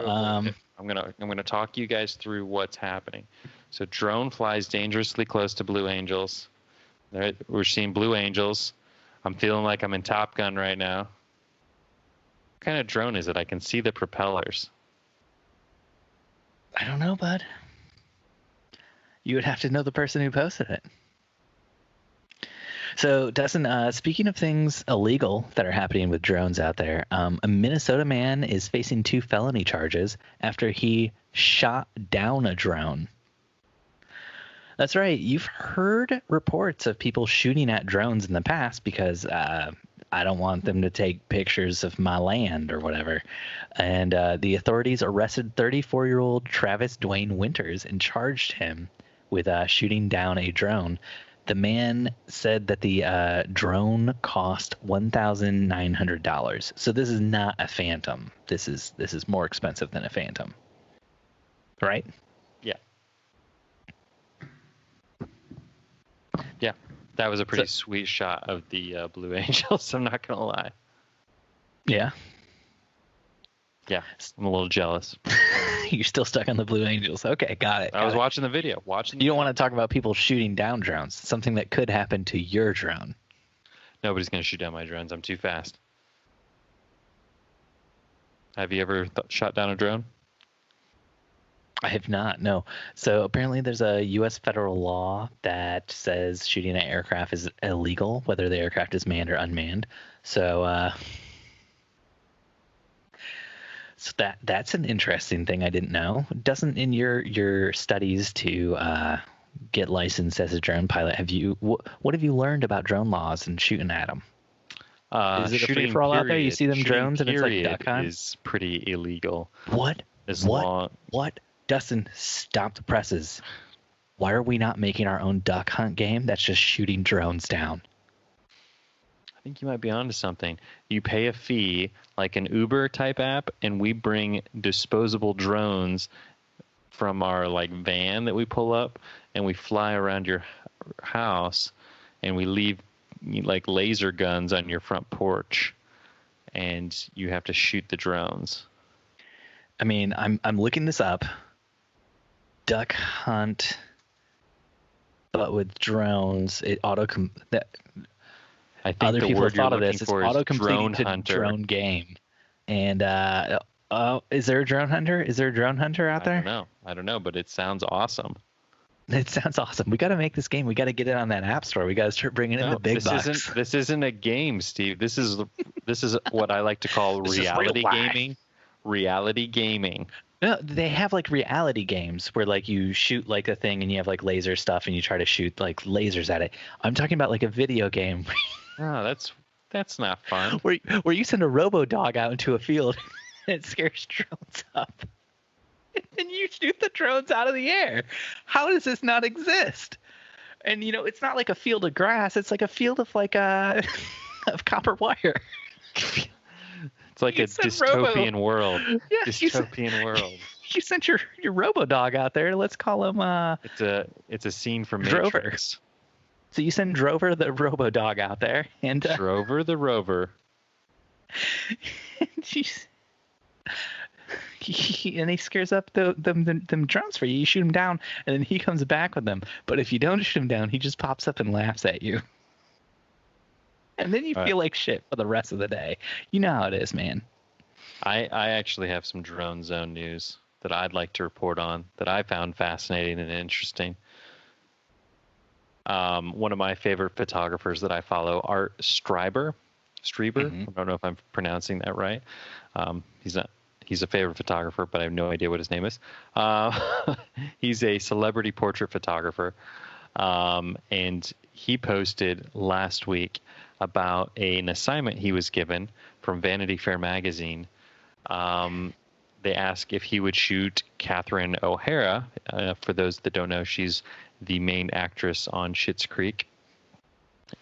I'm gonna talk you guys through what's happening. So drone flies dangerously close to Blue Angels. We're seeing Blue Angels. I'm feeling like I'm in Top Gun right now. What kind of drone is it? I can see the propellers. I don't know, bud. You would have to know the person who posted it. So, Dustin, speaking of things illegal that are happening with drones out there, a Minnesota man is facing 2 felony charges after he shot down a drone. That's right. You've heard reports of people shooting at drones in the past because I don't want them to take pictures of my land or whatever. And the authorities arrested 34-year-old Travis Dwayne Winters and charged him with shooting down a drone. The man said that the drone cost $1,900. So this is not a Phantom. This is more expensive than a Phantom, right? Yeah. Yeah. That was a pretty sweet shot of the Blue Angels. I'm not gonna lie. Yeah. Yeah, I'm a little jealous. You're still stuck on the Blue Angels. Okay, got it. I was watching the video. You don't want to talk about people shooting down drones. Something that could happen to your drone. Nobody's going to shoot down my drones. I'm too fast. Have you ever shot down a drone? I have not, no. So apparently there's a U.S. federal law that says shooting an aircraft is illegal, whether the aircraft is manned or unmanned. So that's an interesting thing I didn't know. Doesn't in your studies to get licensed as a drone pilot, what have you learned about drone laws and shooting at them? Is it a free for all out there? You see them drones and it's like duck hunt? Is pretty illegal. What? Dustin, stop the presses. Why are we not making our own duck hunt game that's just shooting drones down? I think you might be onto something. You pay a fee like an Uber type app, and we bring disposable drones from our like van that we pull up, and we fly around your house, and we leave like laser guns on your front porch, and you have to shoot the drones. I mean, I'm looking this up. Duck hunt, but with drones, I think other the people word have thought you're of this. looking It's for is auto-completing drone to hunter. drone game. And is there a drone hunter? Is there a drone hunter out there? I don't know, but it sounds awesome. It sounds awesome. We got to make this game. We got to get it on that app store. We got to start bringing in the big bucks. This isn't a game, Steve. This is what I like to call reality gaming. Reality gaming. No, they have like reality games where like you shoot like a thing and you have like laser stuff and you try to shoot like lasers at it. I'm talking about like a video game. Oh, that's not fun. Where you send a robo dog out into a field and it scares drones up. And then you shoot the drones out of the air. How does this not exist? And it's not like a field of grass. It's like a field of like of copper wire. It's like a dystopian world. Yeah, dystopian world. You sent your robo dog out there. Let's call him It's a scene from Drover. Matrix. So you send Drover the robo dog out there, and Drover the rover. and he scares up them drones for you. You shoot him down, and then he comes back with them. But if you don't shoot him down, he just pops up and laughs at you. And then you feel like shit for the rest of the day. You know how it is, man. I actually have some drone zone news that I'd like to report on that I found fascinating and interesting. One of my favorite photographers that I follow, Art Streiber. I don't know if I'm pronouncing that right. He's a favorite photographer, but I have no idea what his name is. He's a celebrity portrait photographer. And he posted last week about an assignment he was given from Vanity Fair magazine. They asked if he would shoot Catherine O'Hara. For those that don't know, she's the main actress on Schitt's Creek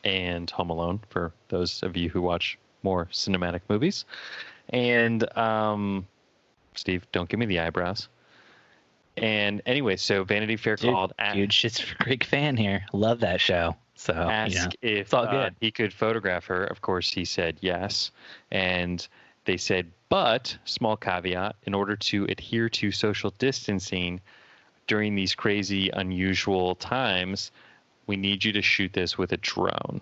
and Home Alone, for those of you who watch more cinematic movies. And Steve, don't give me the eyebrows. And anyway, so Vanity Fair called. Huge Schitt's Creek fan here. Love that show. So ask if it's all good. He could photograph her. Of course, he said yes. And they said, but, small caveat, in order to adhere to social distancing during these crazy, unusual times, we need you to shoot this with a drone.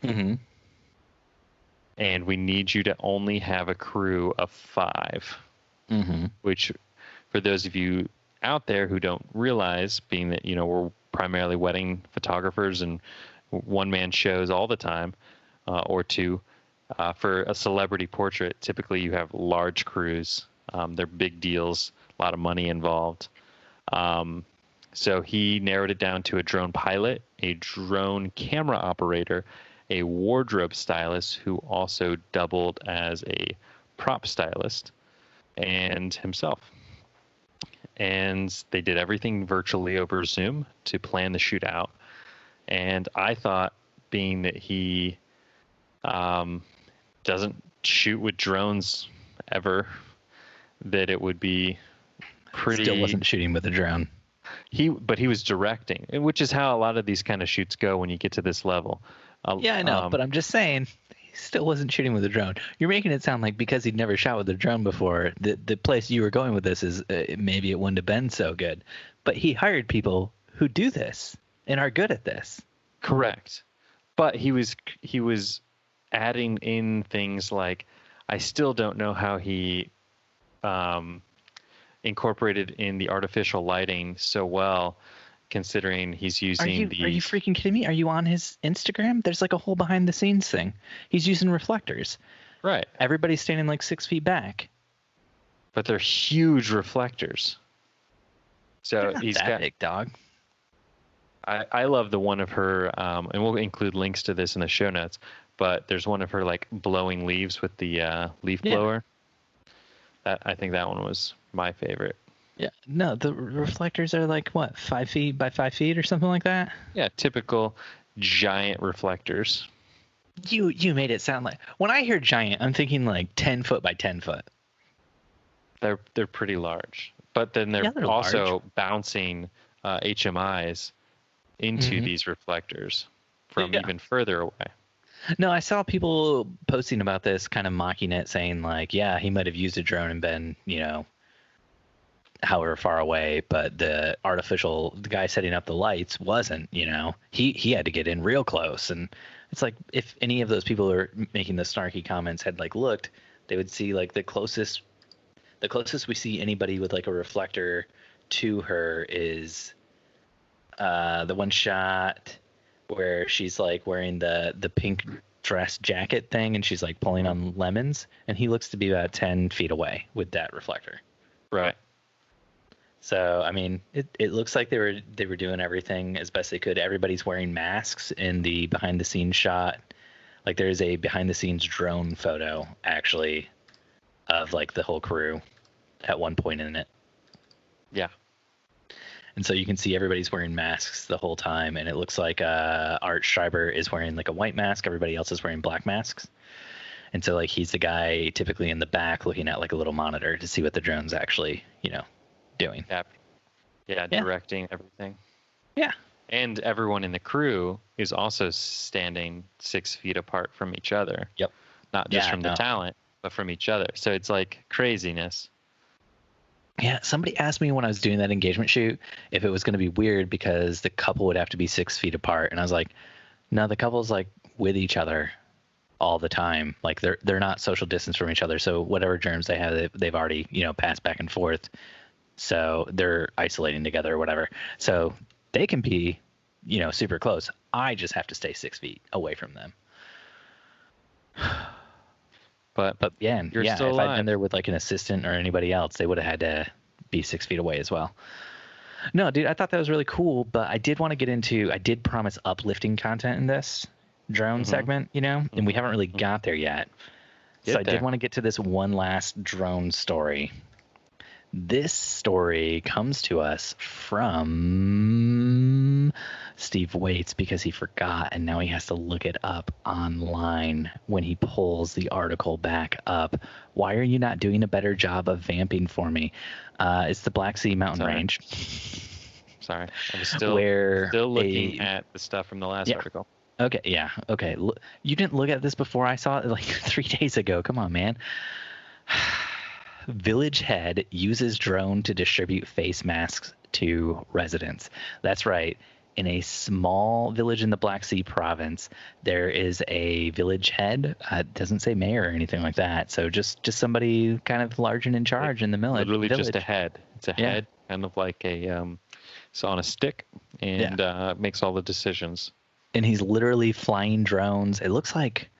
Mm-hmm. And we need you to only have a crew of 5. Mm-hmm. Which, for those of you out there who don't realize, being that, we're primarily wedding photographers and one-man shows all the time, or 2, for a celebrity portrait, typically you have large crews. They're big deals, a lot of money involved. So he narrowed it down to a drone pilot, a drone camera operator, a wardrobe stylist who also doubled as a prop stylist, and himself. And they did everything virtually over Zoom to plan the shoot out. And I thought, being that he doesn't shoot with drones ever, that it would be pretty... Still wasn't shooting with a drone. But he was directing, which is how a lot of these kind of shoots go when you get to this level. Yeah, I know, but I'm just saying, he still wasn't shooting with a drone. You're making it sound like because he'd never shot with a drone before, the place you were going with this is maybe it wouldn't have been so good. But he hired people who do this and are good at this. Correct. But he was adding in things like, I still don't know how he incorporated in the artificial lighting so well, considering he's using Are you freaking kidding me? Are you on his Instagram? There's like a whole behind the scenes thing. He's using reflectors. Right. Everybody's standing like 6 feet back. But they're huge reflectors. So he's got big, dog. I love the one of her, and we'll include links to this in the show notes, but there's one of her like blowing leaves with the leaf blower. I think that one was my favorite. Yeah, no, the reflectors are like what, 5 feet by 5 feet or something like that. Yeah, typical giant reflectors. You made it sound like, when I hear giant, I'm thinking like 10 foot by 10 foot. They're pretty large, but then they're also large, bouncing HMIs into these reflectors from even further away. No, I saw people posting about this, kind of mocking it, saying like, yeah, he might have used a drone and been, however far away, but the guy setting up the lights wasn't, he had to get in real close. And it's like, if any of those people who are making the snarky comments had like looked, they would see like the closest we see anybody with like a reflector to her is the one shot where she's like wearing the pink dress jacket thing and she's like pulling on lemons, and he looks to be about 10 feet away with that reflector. Right. So, I mean, it looks like they were doing everything as best they could. Everybody's wearing masks in the behind the scenes shot. Like there is a behind the scenes drone photo actually of like the whole crew at one point in it. Yeah. And so you can see everybody's wearing masks the whole time, and it looks like Art Schreiber is wearing like a white mask. Everybody else is wearing black masks. And so like he's the guy typically in the back looking at like a little monitor to see what the drone's actually, doing. Yeah, directing everything. Yeah. And everyone in the crew is also standing 6 feet apart from each other. Yep. Not just from the talent, but from each other. So it's like craziness. Yeah, somebody asked me when I was doing that engagement shoot if it was going to be weird because the couple would have to be 6 feet apart, and I was like, no, the couple's like with each other all the time. Like they're not social distance from each other. So whatever germs they have, they've already passed back and forth. So they're isolating together or whatever. So they can be super close. I just have to stay 6 feet away from them. But yeah, if I'd been there with like an assistant or anybody else, they would have had to be 6 feet away as well. No, dude, I thought that was really cool, but I did want to get into, I did promise uplifting content in this drone segment, and we haven't really got there yet. I did want to get to this one last drone story. This story comes to us from Steve Waits because he forgot, and now he has to look it up online when he pulls the article back up. Why are you not doing a better job of vamping for me? It's the Black Sea Mountain Range. Sorry, I was still looking at the stuff from the last article. Okay, yeah, okay. You didn't look at this before I saw it like 3 days ago. Come on, man. Village head uses drone to distribute face masks to residents. That's right. In a small village in the Black Sea province, there is a village head. It doesn't say mayor or anything like that. So just somebody kind of large and in charge in the village. Literally just a head. It's a head, kind of like it's on a stick, and makes all the decisions. And he's literally flying drones. It looks like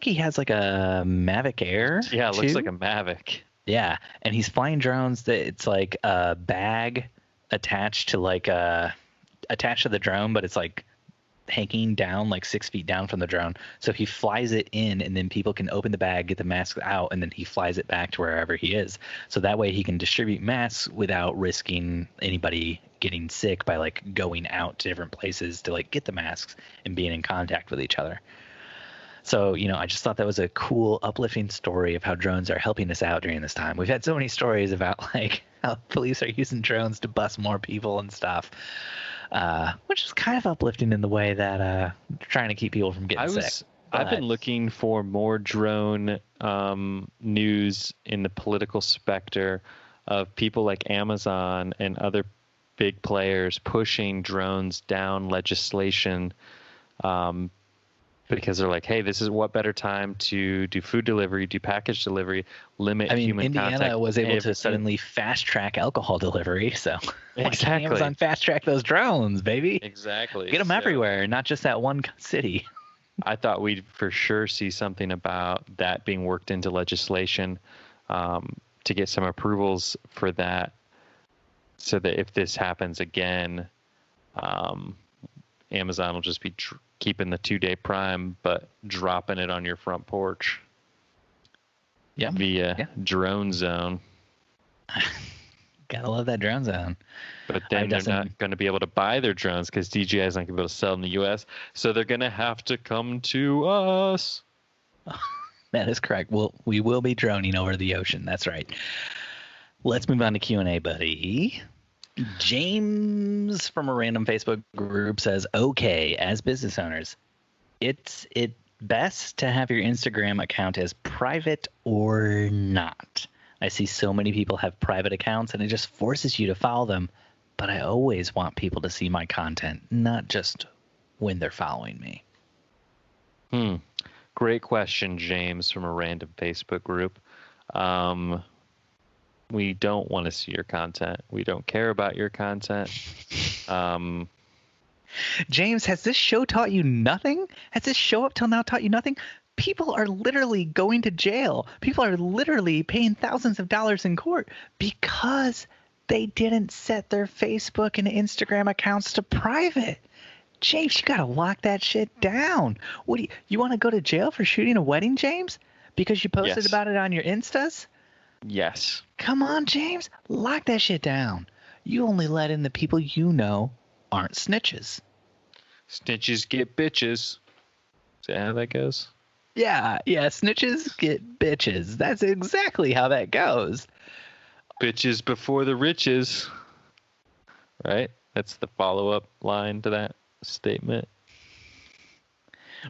he has like a Mavic Air. Yeah, it looks like a Mavic. Yeah, and he's flying drones that it's like a bag attached to the drone, but it's like hanging down like 6 feet down from the drone. So he flies it in, and then people can open the bag, get the mask out, and then he flies it back to wherever he is. So that way he can distribute masks without risking anybody getting sick by like going out to different places to like get the masks and being in contact with each other. So, I just thought that was a cool, uplifting story of how drones are helping us out during this time. We've had so many stories about like how police are using drones to bust more people and stuff, which is kind of uplifting in the way that trying to keep people from getting sick. I've been looking for more drone news in the political specter of people like Amazon and other big players pushing drones down legislation because they're like, hey, this is what better time to do food delivery, do package delivery, limit human Indiana contact. Was able to suddenly fast track alcohol delivery, so exactly. Amazon fast track those drones, baby. Exactly. Get them everywhere, not just that one city. I thought we'd for sure see something about that being worked into legislation to get some approvals for that, so that if this happens again, Amazon will just be keeping the 2-day Prime, but dropping it on your front porch. Yeah. Via Drone Zone. Gotta love that Drone Zone. But then they're not going to be able to buy their drones because DJI is not going to be able to sell in the U.S. So they're going to have to come to us. That is correct. We will be droning over the ocean. That's right. Let's move on to Q&A, buddy. James from a random Facebook group says, okay, as business owners, it's best to have your Instagram account as private or not. I see so many people have private accounts and it just forces you to follow them, but I always want people to see my content, not just when they're following me. Great question, James, from a random Facebook group. We don't want to see your content. We don't care about your content. James, has this show taught you nothing? Has this show up till now taught you nothing? People are literally going to jail. People are literally paying thousands of dollars in court because they didn't set their Facebook and Instagram accounts to private. James, you got to lock that shit down. What do you want to go to jail for shooting a wedding, James? Because you posted about it on your Instas? Yes. Come on, James. Lock that shit down. You only let in the people you know aren't snitches. Snitches get bitches. Is that how that goes? Yeah. Snitches get bitches. That's exactly how that goes. Bitches before the riches. Right? That's the follow-up line to that statement.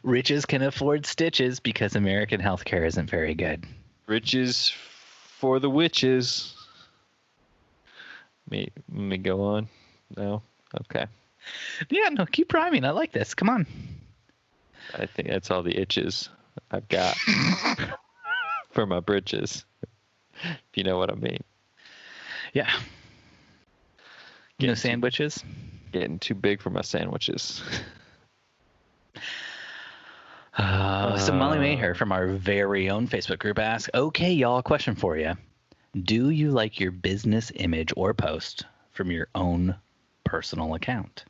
Riches can afford stitches because American healthcare isn't very good. Riches for the witches. Let me go on. No? Okay. Yeah, no, keep rhyming. I like this. Come on. I think that's all the itches I've got for my britches. If you know what I mean. Yeah. No sandwiches? Getting too big for my sandwiches. So Molly Maher from our very own Facebook group asks, okay, y'all, question for you. Do you like your business image or post from your own personal account?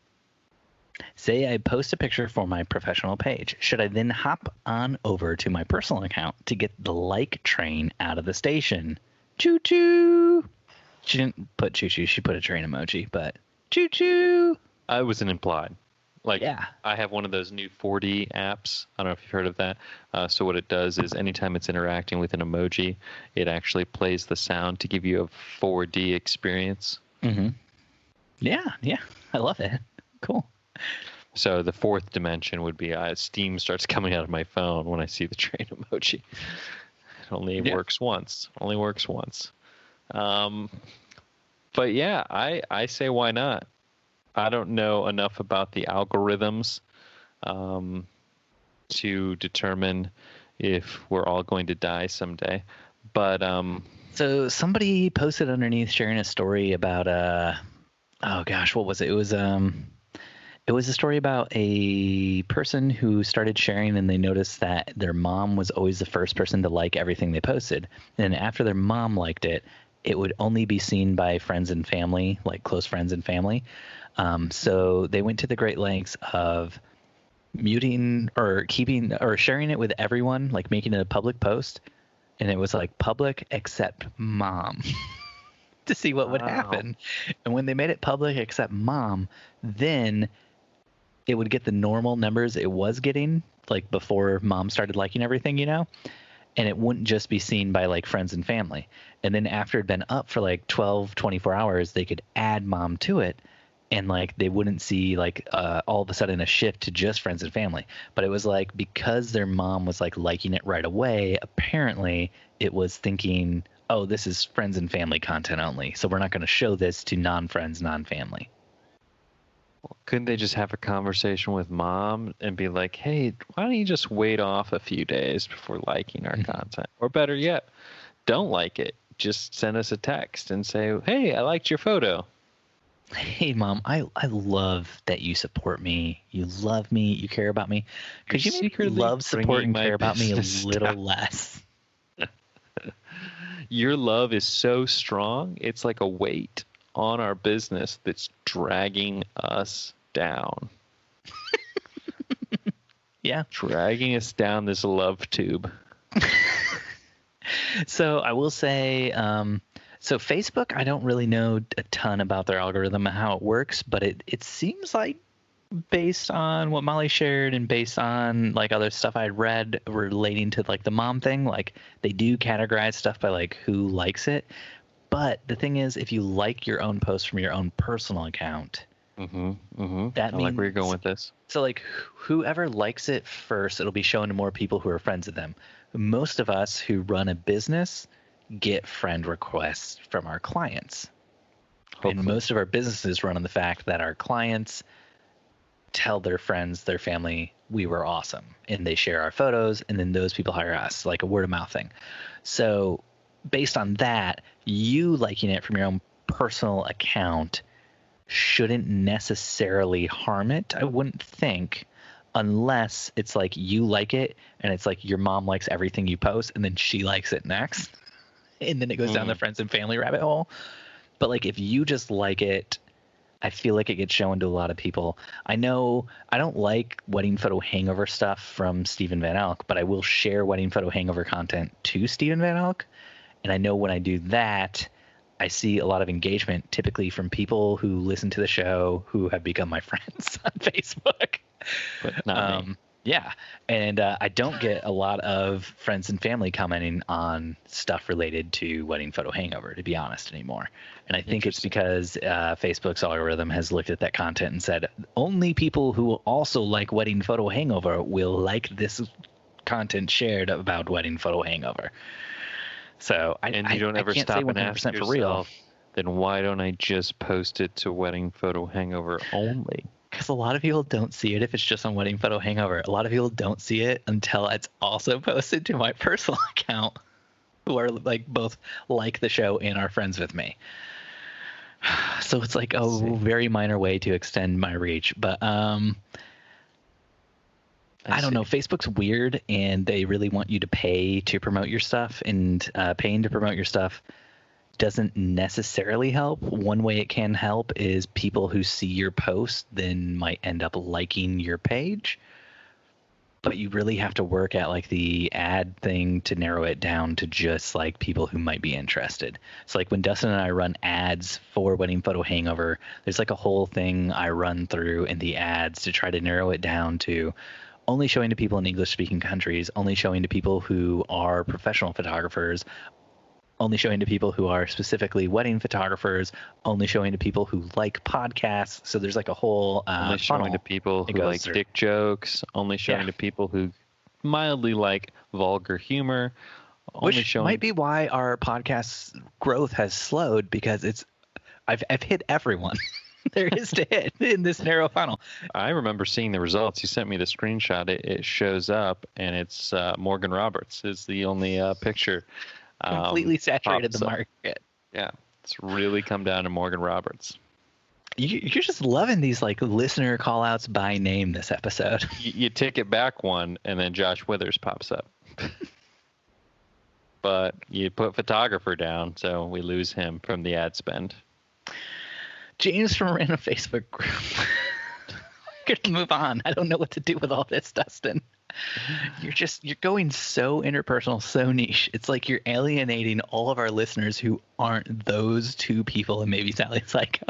Say I post a picture for my professional page. Should I then hop on over to my personal account to get the like train out of the station? Choo-choo! She didn't put choo-choo. She put a train emoji, but choo-choo! I wasn't implied. Like, yeah. I have one of those new 4D apps. I don't know if you've heard of that. So what it does is anytime it's interacting with an emoji, it actually plays the sound to give you a 4D experience. Mm-hmm. Yeah. I love it. Cool. So the fourth dimension would be steam starts coming out of my phone when I see the train emoji. It only works once. But yeah, I say why not? I don't know enough about the algorithms to determine if we're all going to die someday. But so somebody posted underneath sharing a story about oh gosh, what was it? It was a story about a person who started sharing and they noticed that their mom was always the first person to like everything they posted. And after their mom liked it, it would only be seen by friends and family, like close friends and family. So they went to the great lengths of muting or keeping or sharing it with everyone, like making it a public post. And it was like public except mom to see what would happen. And when they made it public except mom, then it would get the normal numbers it was getting, like before mom started liking everything, and it wouldn't just be seen by like friends and family. And then after it'd been up for like 12, 24 hours, they could add mom to it. And like they wouldn't see like all of a sudden a shift to just friends and family. But it was like because their mom was like liking it right away, apparently it was thinking, oh, this is friends and family content only. So we're not going to show this to non-friends, non-family. Couldn't they just have a conversation with mom and be like, hey, why don't you just wait off a few days before liking our content? Or better yet, don't like it. Just send us a text and say, hey, I liked your photo. Hey, mom, I love that you support me. You love me. You care about me. Could you maybe love, support, and care about me a little less? Your love is so strong. It's like a weight on our business that's dragging us down. Yeah. Dragging us down this love tube. So I will say, so Facebook, I don't really know a ton about their algorithm and how it works, but it seems like based on what Molly shared and based on like other stuff I read relating to like the mom thing, like they do categorize stuff by like who likes it. But the thing is, if you like your own post from your own personal account, that means I like where you're going with this. So like whoever likes it first, it'll be shown to more people who are friends of them. Most of us who run a business get friend requests from our clients. Hopefully. And most of our businesses run on the fact that our clients tell their friends, their family, we were awesome. And they share our photos, and then those people hire us, like a word of mouth thing. So based on that, you liking it from your own personal account shouldn't necessarily harm it, I wouldn't think, unless it's like you like it and it's like your mom likes everything you post and then she likes it next. And then it goes down the friends and family rabbit hole. But like if you just like it, I feel like it gets shown to a lot of people. I know I don't like wedding photo hangover stuff from Steven Van Elk, but I will share wedding photo hangover content to Steven Van Elk. And I know when I do that, I see a lot of engagement, typically from people who listen to the show who have become my friends on Facebook. But not me. Yeah, and I don't get a lot of friends and family commenting on stuff related to Wedding Photo Hangover, to be honest, anymore. And I think it's because Facebook's algorithm has looked at that content and said only people who also like Wedding Photo Hangover will like this content shared about Wedding Photo Hangover. So I don't ever can't stop say 100% and ask for real. yourself, then why don't I just post it to Wedding Photo Hangover only? Because a lot of people don't see it if it's just on Wedding Photo Hangover. A lot of people don't see it until it's also posted to my personal account, who are like both like the show and are friends with me. So it's like a very minor way to extend my reach. But I don't know. Facebook's weird, and they really want you to pay to promote your stuff, and paying to promote your stuff doesn't necessarily help. One way it can help is people who see your post then might end up liking your page. But you really have to work at like the ad thing to narrow it down to just like people who might be interested. So like when Dustin and I run ads for Wedding Photo Hangover, there's like a whole thing I run through in the ads to try to narrow it down to only showing to people in English speaking countries, only showing to people who are professional photographers, only showing to people who are specifically wedding photographers, only showing to people who like podcasts. So there's like a whole only showing to people who like dick jokes, only showing to people who mildly like vulgar humor. Which might be why our podcast growth has slowed, because I've hit everyone there is to hit in this narrow funnel. I remember seeing the results. You sent me the screenshot. It shows up, and it's Morgan Roberts is the only picture. Completely saturated the market. Yeah, it's really come down to Morgan Roberts. You're just loving these like listener call outs by name this episode. You tick it back one, and then Josh Withers pops up. But you put photographer down, so we lose him from the ad spend. James from a random Facebook group. We're gonna move on. I don't know what to do with all this, Dustin. You're going so interpersonal, so niche. It's like you're alienating all of our listeners who aren't those two people and maybe Sally Psycho.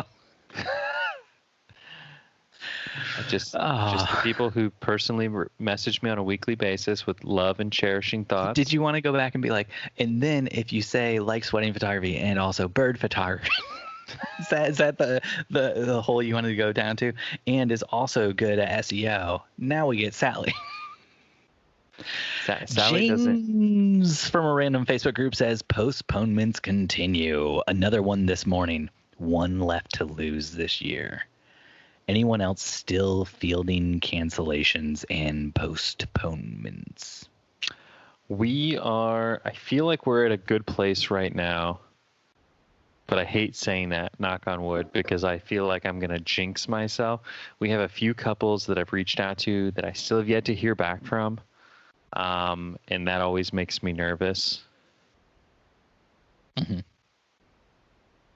Just the people who personally message me on a weekly basis with love and cherishing thoughts. Did you want to go back and be like, and then if you say likes wedding photography and also bird photography, is that the hole you wanted to go down to, and is also good at SEO? Now we get Sally. Sally James from a random Facebook group says postponements continue. Another one this morning. One left to lose this year. Anyone else still fielding cancellations and postponements? We are. I feel like we're at a good place right now, but I hate saying that, knock on wood, because I feel like I'm going to jinx myself. We have a few couples that I've reached out to that I still have yet to hear back from. And that always makes me nervous. Mm-hmm.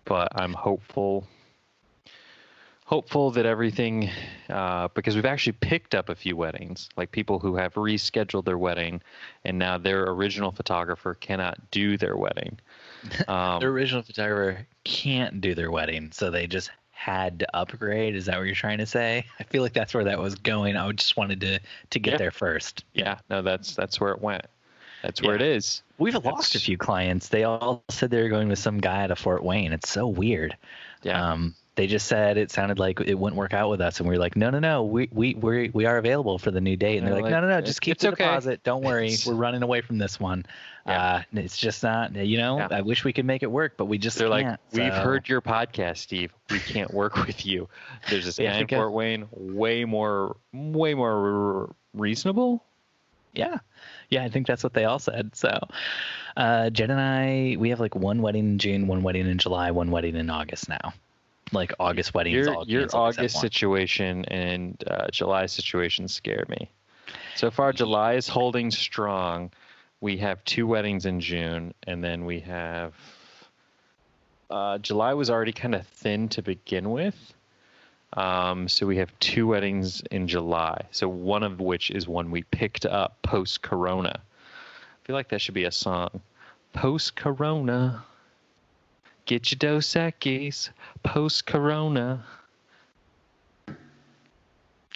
But I'm hopeful that everything, because we've actually picked up a few weddings, like people who have rescheduled their wedding, and now their original photographer cannot do their wedding. Their original photographer can't do their wedding, so they just had to upgrade. Is that what you're trying to say? I feel like that's where that was going. I just wanted to get there first. Yeah, no, that's where it went. That's where it is. We've lost a few clients. They all said they were going with some guy out of Fort Wayne. It's so weird. Yeah. They just said it sounded like it wouldn't work out with us, and we were like, no, we are available for the new date. And they're like, no, just keep the deposit. Don't worry, we're running away from this one. Yeah. It's just not, I wish we could make it work, but we just can't. They're like, we've heard your podcast, Steve. We can't work with you. There's this guy in Fort Wayne, way more reasonable. Yeah, I think that's what they all said. So Jen and I, we have like one wedding in June, one wedding in July, one wedding in August now. Like August weddings. Your August situation and July situation scared me. So far, July is holding strong. We have 2 weddings in June, and then we have July was already kind of thin to begin with. So we have 2 weddings in July. So one of which is one we picked up post-corona. I feel like that should be a song. Post-corona. Get your Dos Equis, post-corona.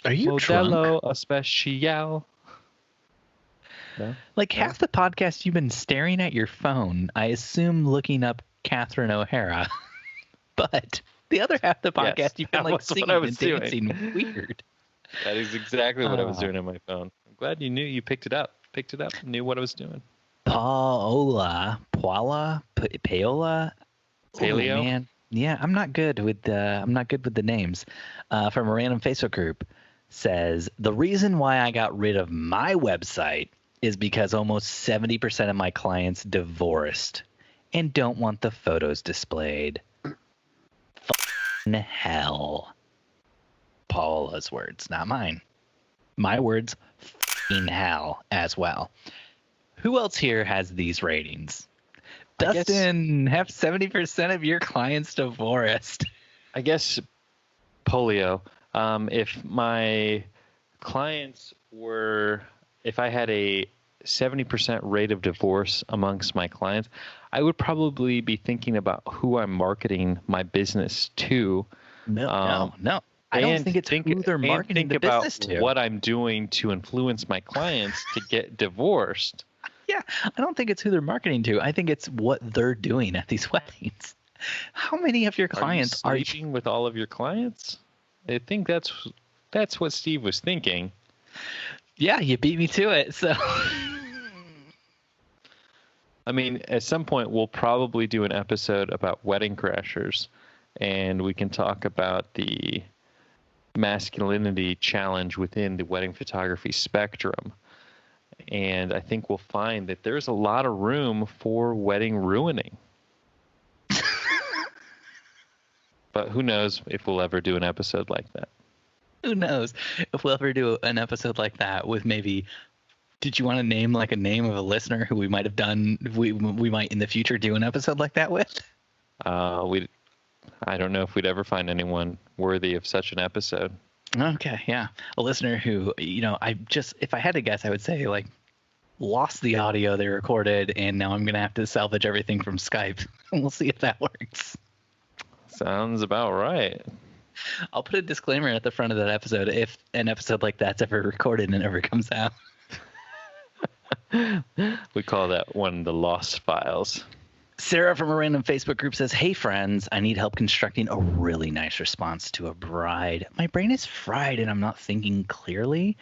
Are you Modelo drunk? Especial. No? Like half the podcast you've been staring at your phone, I assume looking up Catherine O'Hara. But the other half of the podcast Yes, you've been that like was what singing I was and doing. dancing weird. That is exactly what I was doing on my phone. I'm glad you knew. You picked it up, knew what I was doing. Paola, Paleo? Oh man, yeah, I'm not good with the names. From a random Facebook group says the reason why I got rid of my website is because almost 70% of my clients divorced and don't want the photos displayed. F***ing hell. Paula's words, not mine. My words, f***ing hell as well. Who else here has these ratings? Dustin, have 70% of your clients divorced. I guess polio. If my clients if I had a 70% rate of divorce amongst my clients, I would probably be thinking about who I'm marketing my business to. No. I don't think it's who they're marketing the business to. What I'm doing to influence my clients to get divorced. Yeah, I don't think it's who they're marketing to. I think it's what they're doing at these weddings. How many of your clients are you sleeping with all of your clients? I think that's what Steve was thinking. Yeah, you beat me to it. So, I mean, at some point we'll probably do an episode about wedding crashers, and we can talk about the masculinity challenge within the wedding photography spectrum. And I think we'll find that there's a lot of room for wedding ruining. But who knows if we'll ever do an episode like that. Who knows if we'll ever do an episode like that with maybe, did you want to name like a name of a listener who we might have done, we might in the future do an episode like that with? I don't know if we'd ever find anyone worthy of such an episode. Okay, yeah. A listener who, if I had to guess, I would say like lost the audio they recorded and now I'm going to have to salvage everything from Skype. And we'll see if that works. Sounds about right. I'll put a disclaimer at the front of that episode if an episode like that's ever recorded and ever comes out. We call that one the lost files. Sarah from a random Facebook group says, hey friends, I need help constructing a really nice response to a bride. My brain is fried and I'm not thinking clearly.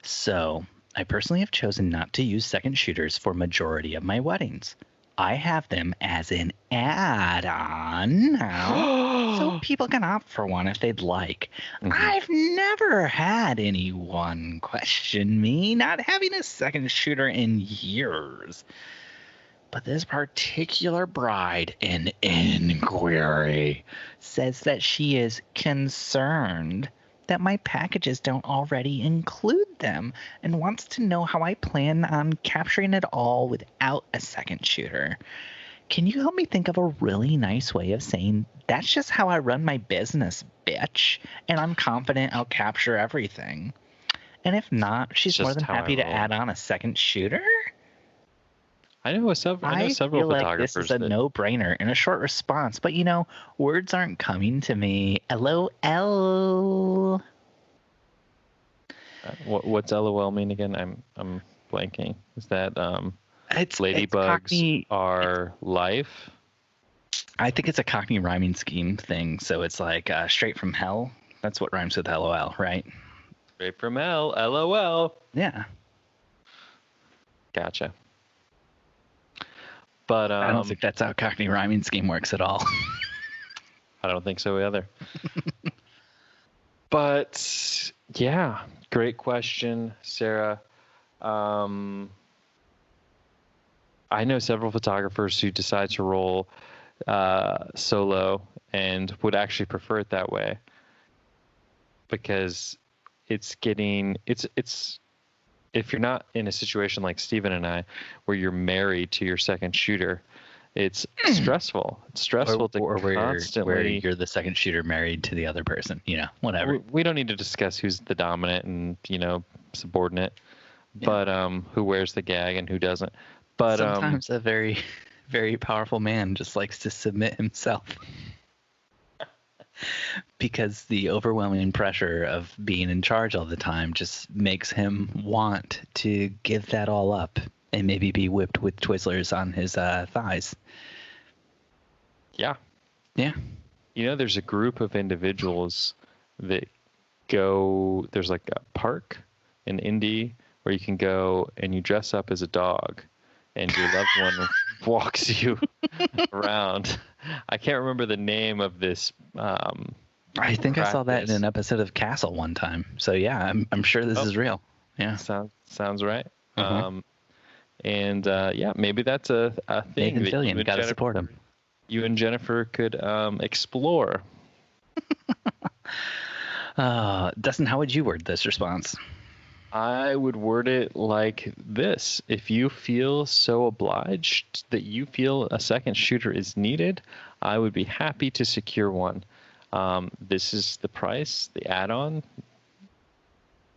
So I personally have chosen not to use second shooters for majority of my weddings. I have them as an add-on now, so people can opt for one if they'd like. Mm-hmm. I've never had anyone question me not having a second shooter in years. But this particular bride in inquiry says that she is concerned that my packages don't already include them and wants to know how I plan on capturing it all without a second shooter. Can you help me think of a really nice way of saying, that's just how I run my business, bitch, and I'm confident I'll capture everything? And if not, she's more than happy to add on a second shooter? I know several feel photographers. Like this is a no-brainer in a short response, but words aren't coming to me. LOL. What's LOL mean again? I'm blanking. Is that it's ladybugs are life? I think it's a Cockney rhyming scheme thing. So it's like straight from hell. That's what rhymes with LOL, right? Straight from hell, LOL. Yeah. Gotcha. But I don't think that's how Cockney rhyming scheme works at all. I don't think so either. But yeah, great question, Sarah. I know several photographers who decide to roll solo and would actually prefer it that way because it's if you're not in a situation like Steven and I, where you're married to your second shooter, it's stressful. It's stressful or constantly. Where you're the second shooter married to the other person, whatever. We don't need to discuss who's the dominant and, subordinate, but who wears the gag and who doesn't. But sometimes a very, very powerful man just likes to submit himself. because the overwhelming pressure of being in charge all the time just makes him want to give that all up and maybe be whipped with Twizzlers on his thighs. Yeah. Yeah. There's a group of individuals that go, there's like a park in Indy where you can go and you dress up as a dog and your loved one walks you around. I can't remember the name of this. I think I saw that in an episode of Castle one time. So yeah, I'm sure this is real. Yeah. Sounds right. Mm-hmm. Yeah, maybe that's a thing Nathan that Fillion, got to support him. You and Jennifer could explore. Dustin, how would you word this response? I would word it like this. If you feel so obliged that you feel a second shooter is needed, I would be happy to secure one. This is the price, the add-on,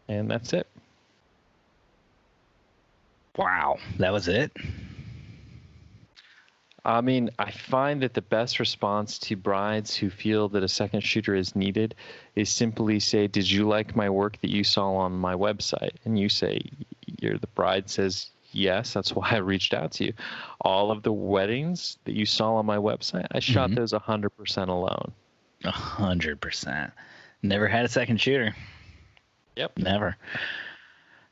and that's it. Wow, that was it? I mean, I find that the best response to brides who feel that a second shooter is needed is simply say, did you like my work that you saw on my website? And you say, the bride says, yes, that's why I reached out to you. All of the weddings that you saw on my website, I shot those 100% alone. 100%. Never had a second shooter. Yep. Never.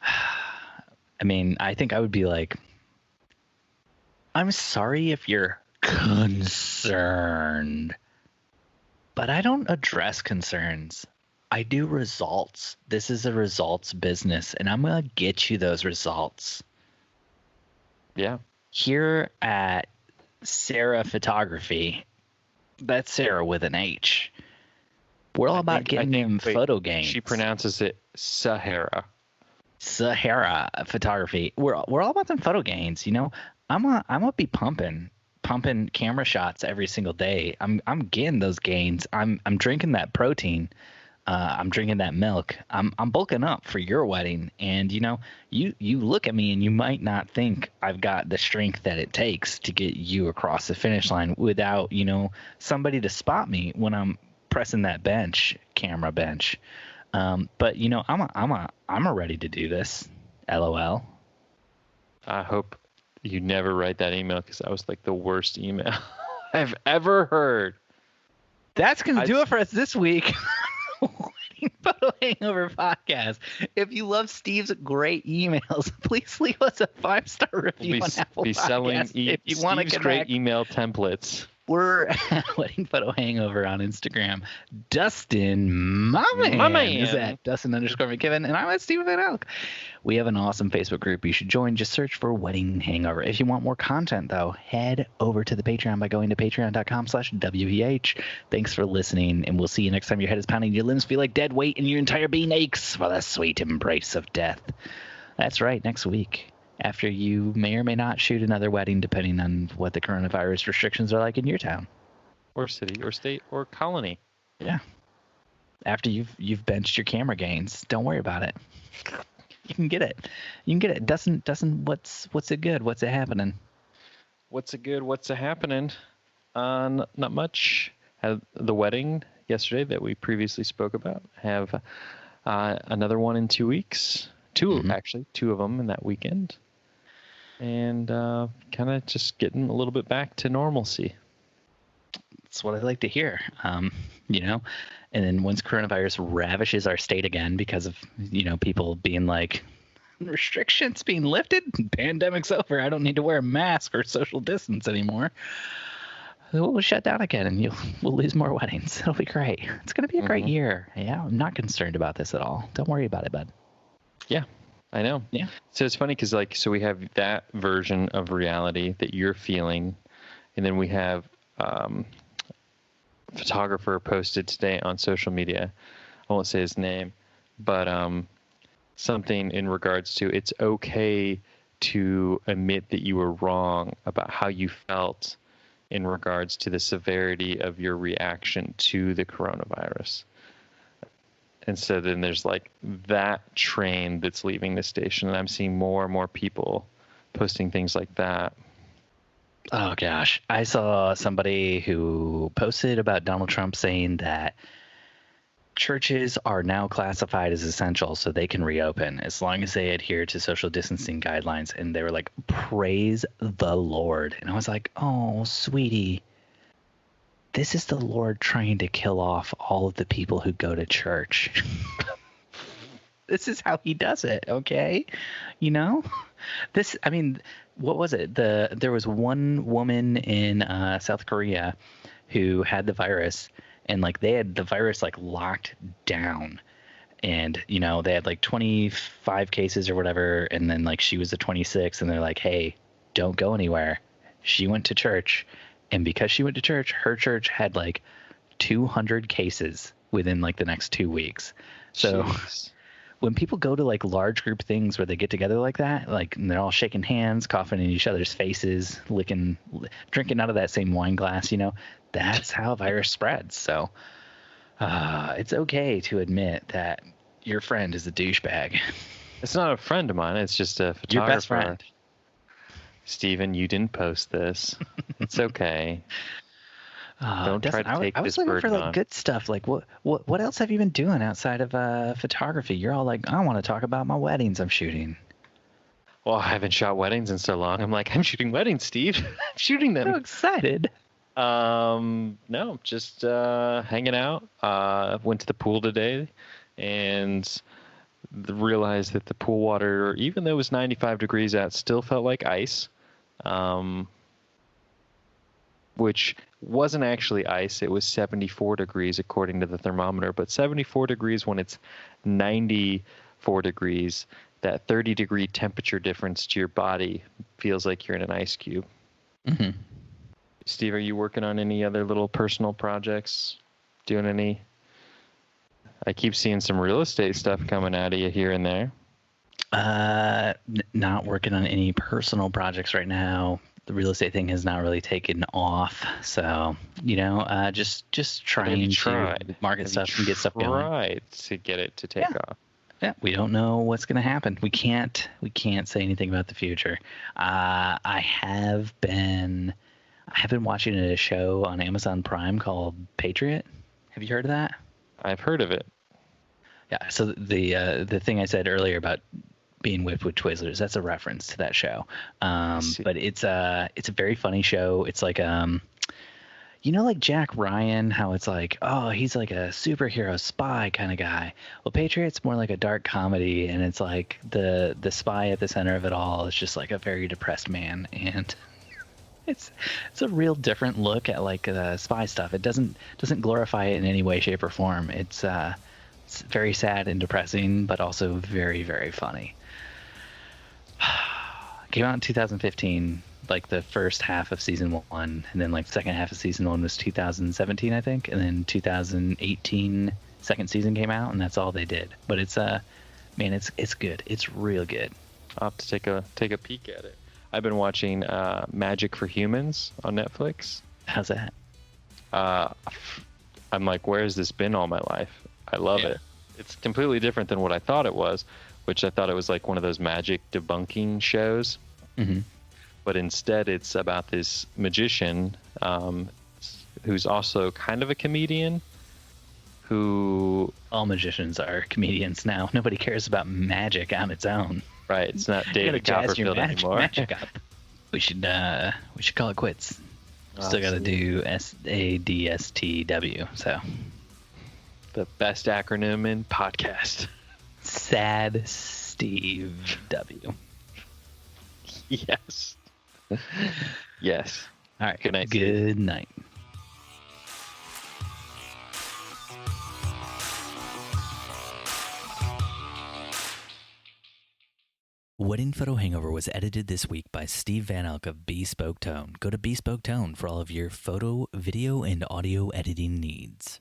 I mean, I think I would be like, I'm sorry if you're concerned, but I don't address concerns. I do results. This is a results business, and I'm going to get you those results. Yeah. Here at Sarah Photography, that's Sarah with an H. We're all about getting them photo gains. She pronounces it Sahara. Sahara Photography. We're all about them photo gains, I'm gonna be pumping camera shots every single day. I'm getting those gains. I'm drinking that protein. I'm drinking that milk. I'm bulking up for your wedding. And you look at me and you might not think I've got the strength that it takes to get you across the finish line without somebody to spot me when I'm pressing that camera bench. But I'm ready to do this. LOL. I hope you never write that email because that was like the worst email I've ever heard. That's going to do it for us this week. Wedding Photo Hangover podcast. If you love Steve's great emails, please leave us a 5-star review on Apple Podcasts. Selling if you want to get great email templates. We're at Wedding Photo Hangover on Instagram. Dustin, my man, is at Dustin_McKibben, and I'm at Steven Van Elk. We have an awesome Facebook group you should join. Just search for Wedding Hangover. If you want more content, though, head over to the Patreon by going to patreon.com/WVH. Thanks for listening, and we'll see you next time your head is pounding, your limbs feel like dead weight, and your entire being aches for the sweet embrace of death. That's right, next week. After you may or may not shoot another wedding, depending on what the coronavirus restrictions are like in your town, or city, or state, or colony. Yeah. After you've benched your camera gains, don't worry about it. You can get it. Doesn't what's it good? What's it happening? What's it good? What's it happening? Not much. Had the wedding yesterday that we previously spoke about. Have another one in 2 weeks. Two of them in that weekend. And kind of just getting a little bit back to normalcy. That's what I like to hear. And then once coronavirus ravishes our state again because of, people being like, restrictions being lifted, pandemic's over, I don't need to wear a mask or social distance anymore. We'll shut down again and we'll lose more weddings. It'll be great. It's going to be a great year. Yeah, I'm not concerned about this at all. Don't worry about it, bud. Yeah. I know. Yeah. So it's funny because so we have that version of reality that you're feeling, and then we have photographer posted today on social media. I won't say his name, but something in regards to it's okay to admit that you were wrong about how you felt in regards to the severity of your reaction to the coronavirus. And so then there's like that train that's leaving the station, and I'm seeing more and more people posting things like that. Oh gosh, I saw somebody who posted about Donald Trump saying that churches are now classified as essential so they can reopen as long as they adhere to social distancing guidelines. And they were like, praise the Lord. And I was like, oh, sweetie, this is the Lord trying to kill off all of the people who go to church. This is how he does it, okay? You know? I mean, what was it? There was one woman in South Korea who had the virus, and like they had the virus like locked down, and they had like 25 cases or whatever, and then like she was the 26th, and they're like, hey, don't go anywhere. She went to church, and because she went to church, her church had like 200 cases within like the next 2 weeks. So Jeez. When people go to like large group things where they get together like that, like and they're all shaking hands, coughing in each other's faces, drinking out of that same wine glass, that's how a virus spreads. So it's okay to admit that your friend is a douchebag. It's not a friend of mine. It's just a photographer. Your best friend. Steven, you didn't post this. It's okay. Don't try to take I was this looking burden for like on. good stuff. Like what else have you been doing outside of photography? You're all like, I want to talk about my weddings I'm shooting. Well, I haven't shot weddings in so long. I'm like, I'm shooting weddings, Steve. I'm shooting them. So excited. No, just hanging out. Went to the pool today and realized that the pool water, even though it was 95 degrees out, still felt like ice. Which wasn't actually ice. It was 74 degrees according to the thermometer, but 74 degrees when it's 94 degrees, that 30-degree temperature difference to your body feels like you're in an ice cube. Mm-hmm. Steve, are you working on any other little personal projects? Doing any? I keep seeing some real estate stuff coming out of you here and there. Not working on any personal projects right now. The real estate thing has not really taken off. So, just trying to market stuff and get stuff going. Tried to get it to take off. Yeah, we don't know what's going to happen. We can't say anything about the future. I have been watching a show on Amazon Prime called Patriot. Have you heard of that? I've heard of it. Yeah. So the thing I said earlier about being whipped with Twizzlers, that's a reference to that show. But it's a very funny show. It's like like Jack Ryan, how it's like, oh, he's like a superhero spy kind of guy. Well, Patriot's more like a dark comedy, and it's like the spy at the center of it all is just like a very depressed man, and it's a real different look at like spy stuff. It doesn't glorify it in any way, shape, or form. It's very sad and depressing, but also very, very funny. Came out in 2015, like the first half of season 1, and then like the second half of season 1 was 2017, I think, and then 2018 second season came out, and that's all they did. But it's it's good. It's real good. I'll have to take a peek at it. I've been watching Magic for Humans on Netflix. How's that? I'm like, where has this been all my life? I love it. It's completely different than what I thought it was, which I thought it was like one of those magic debunking shows. Mm-hmm. But instead, it's about this magician who's also kind of a comedian. Who all magicians are comedians now. Nobody cares about magic on its own. Right, it's not David Copperfield anymore. Magic up. We should call it quits. Still got to do SADSTW. So the best acronym in podcast. Sad Steve W. Yes. Yes. All right. Good night. Good night. Wedding Photo Hangover was edited this week by Steve Van Elk of Bespoke Tone. Go to Bespoke Tone for all of your photo, video, and audio editing needs.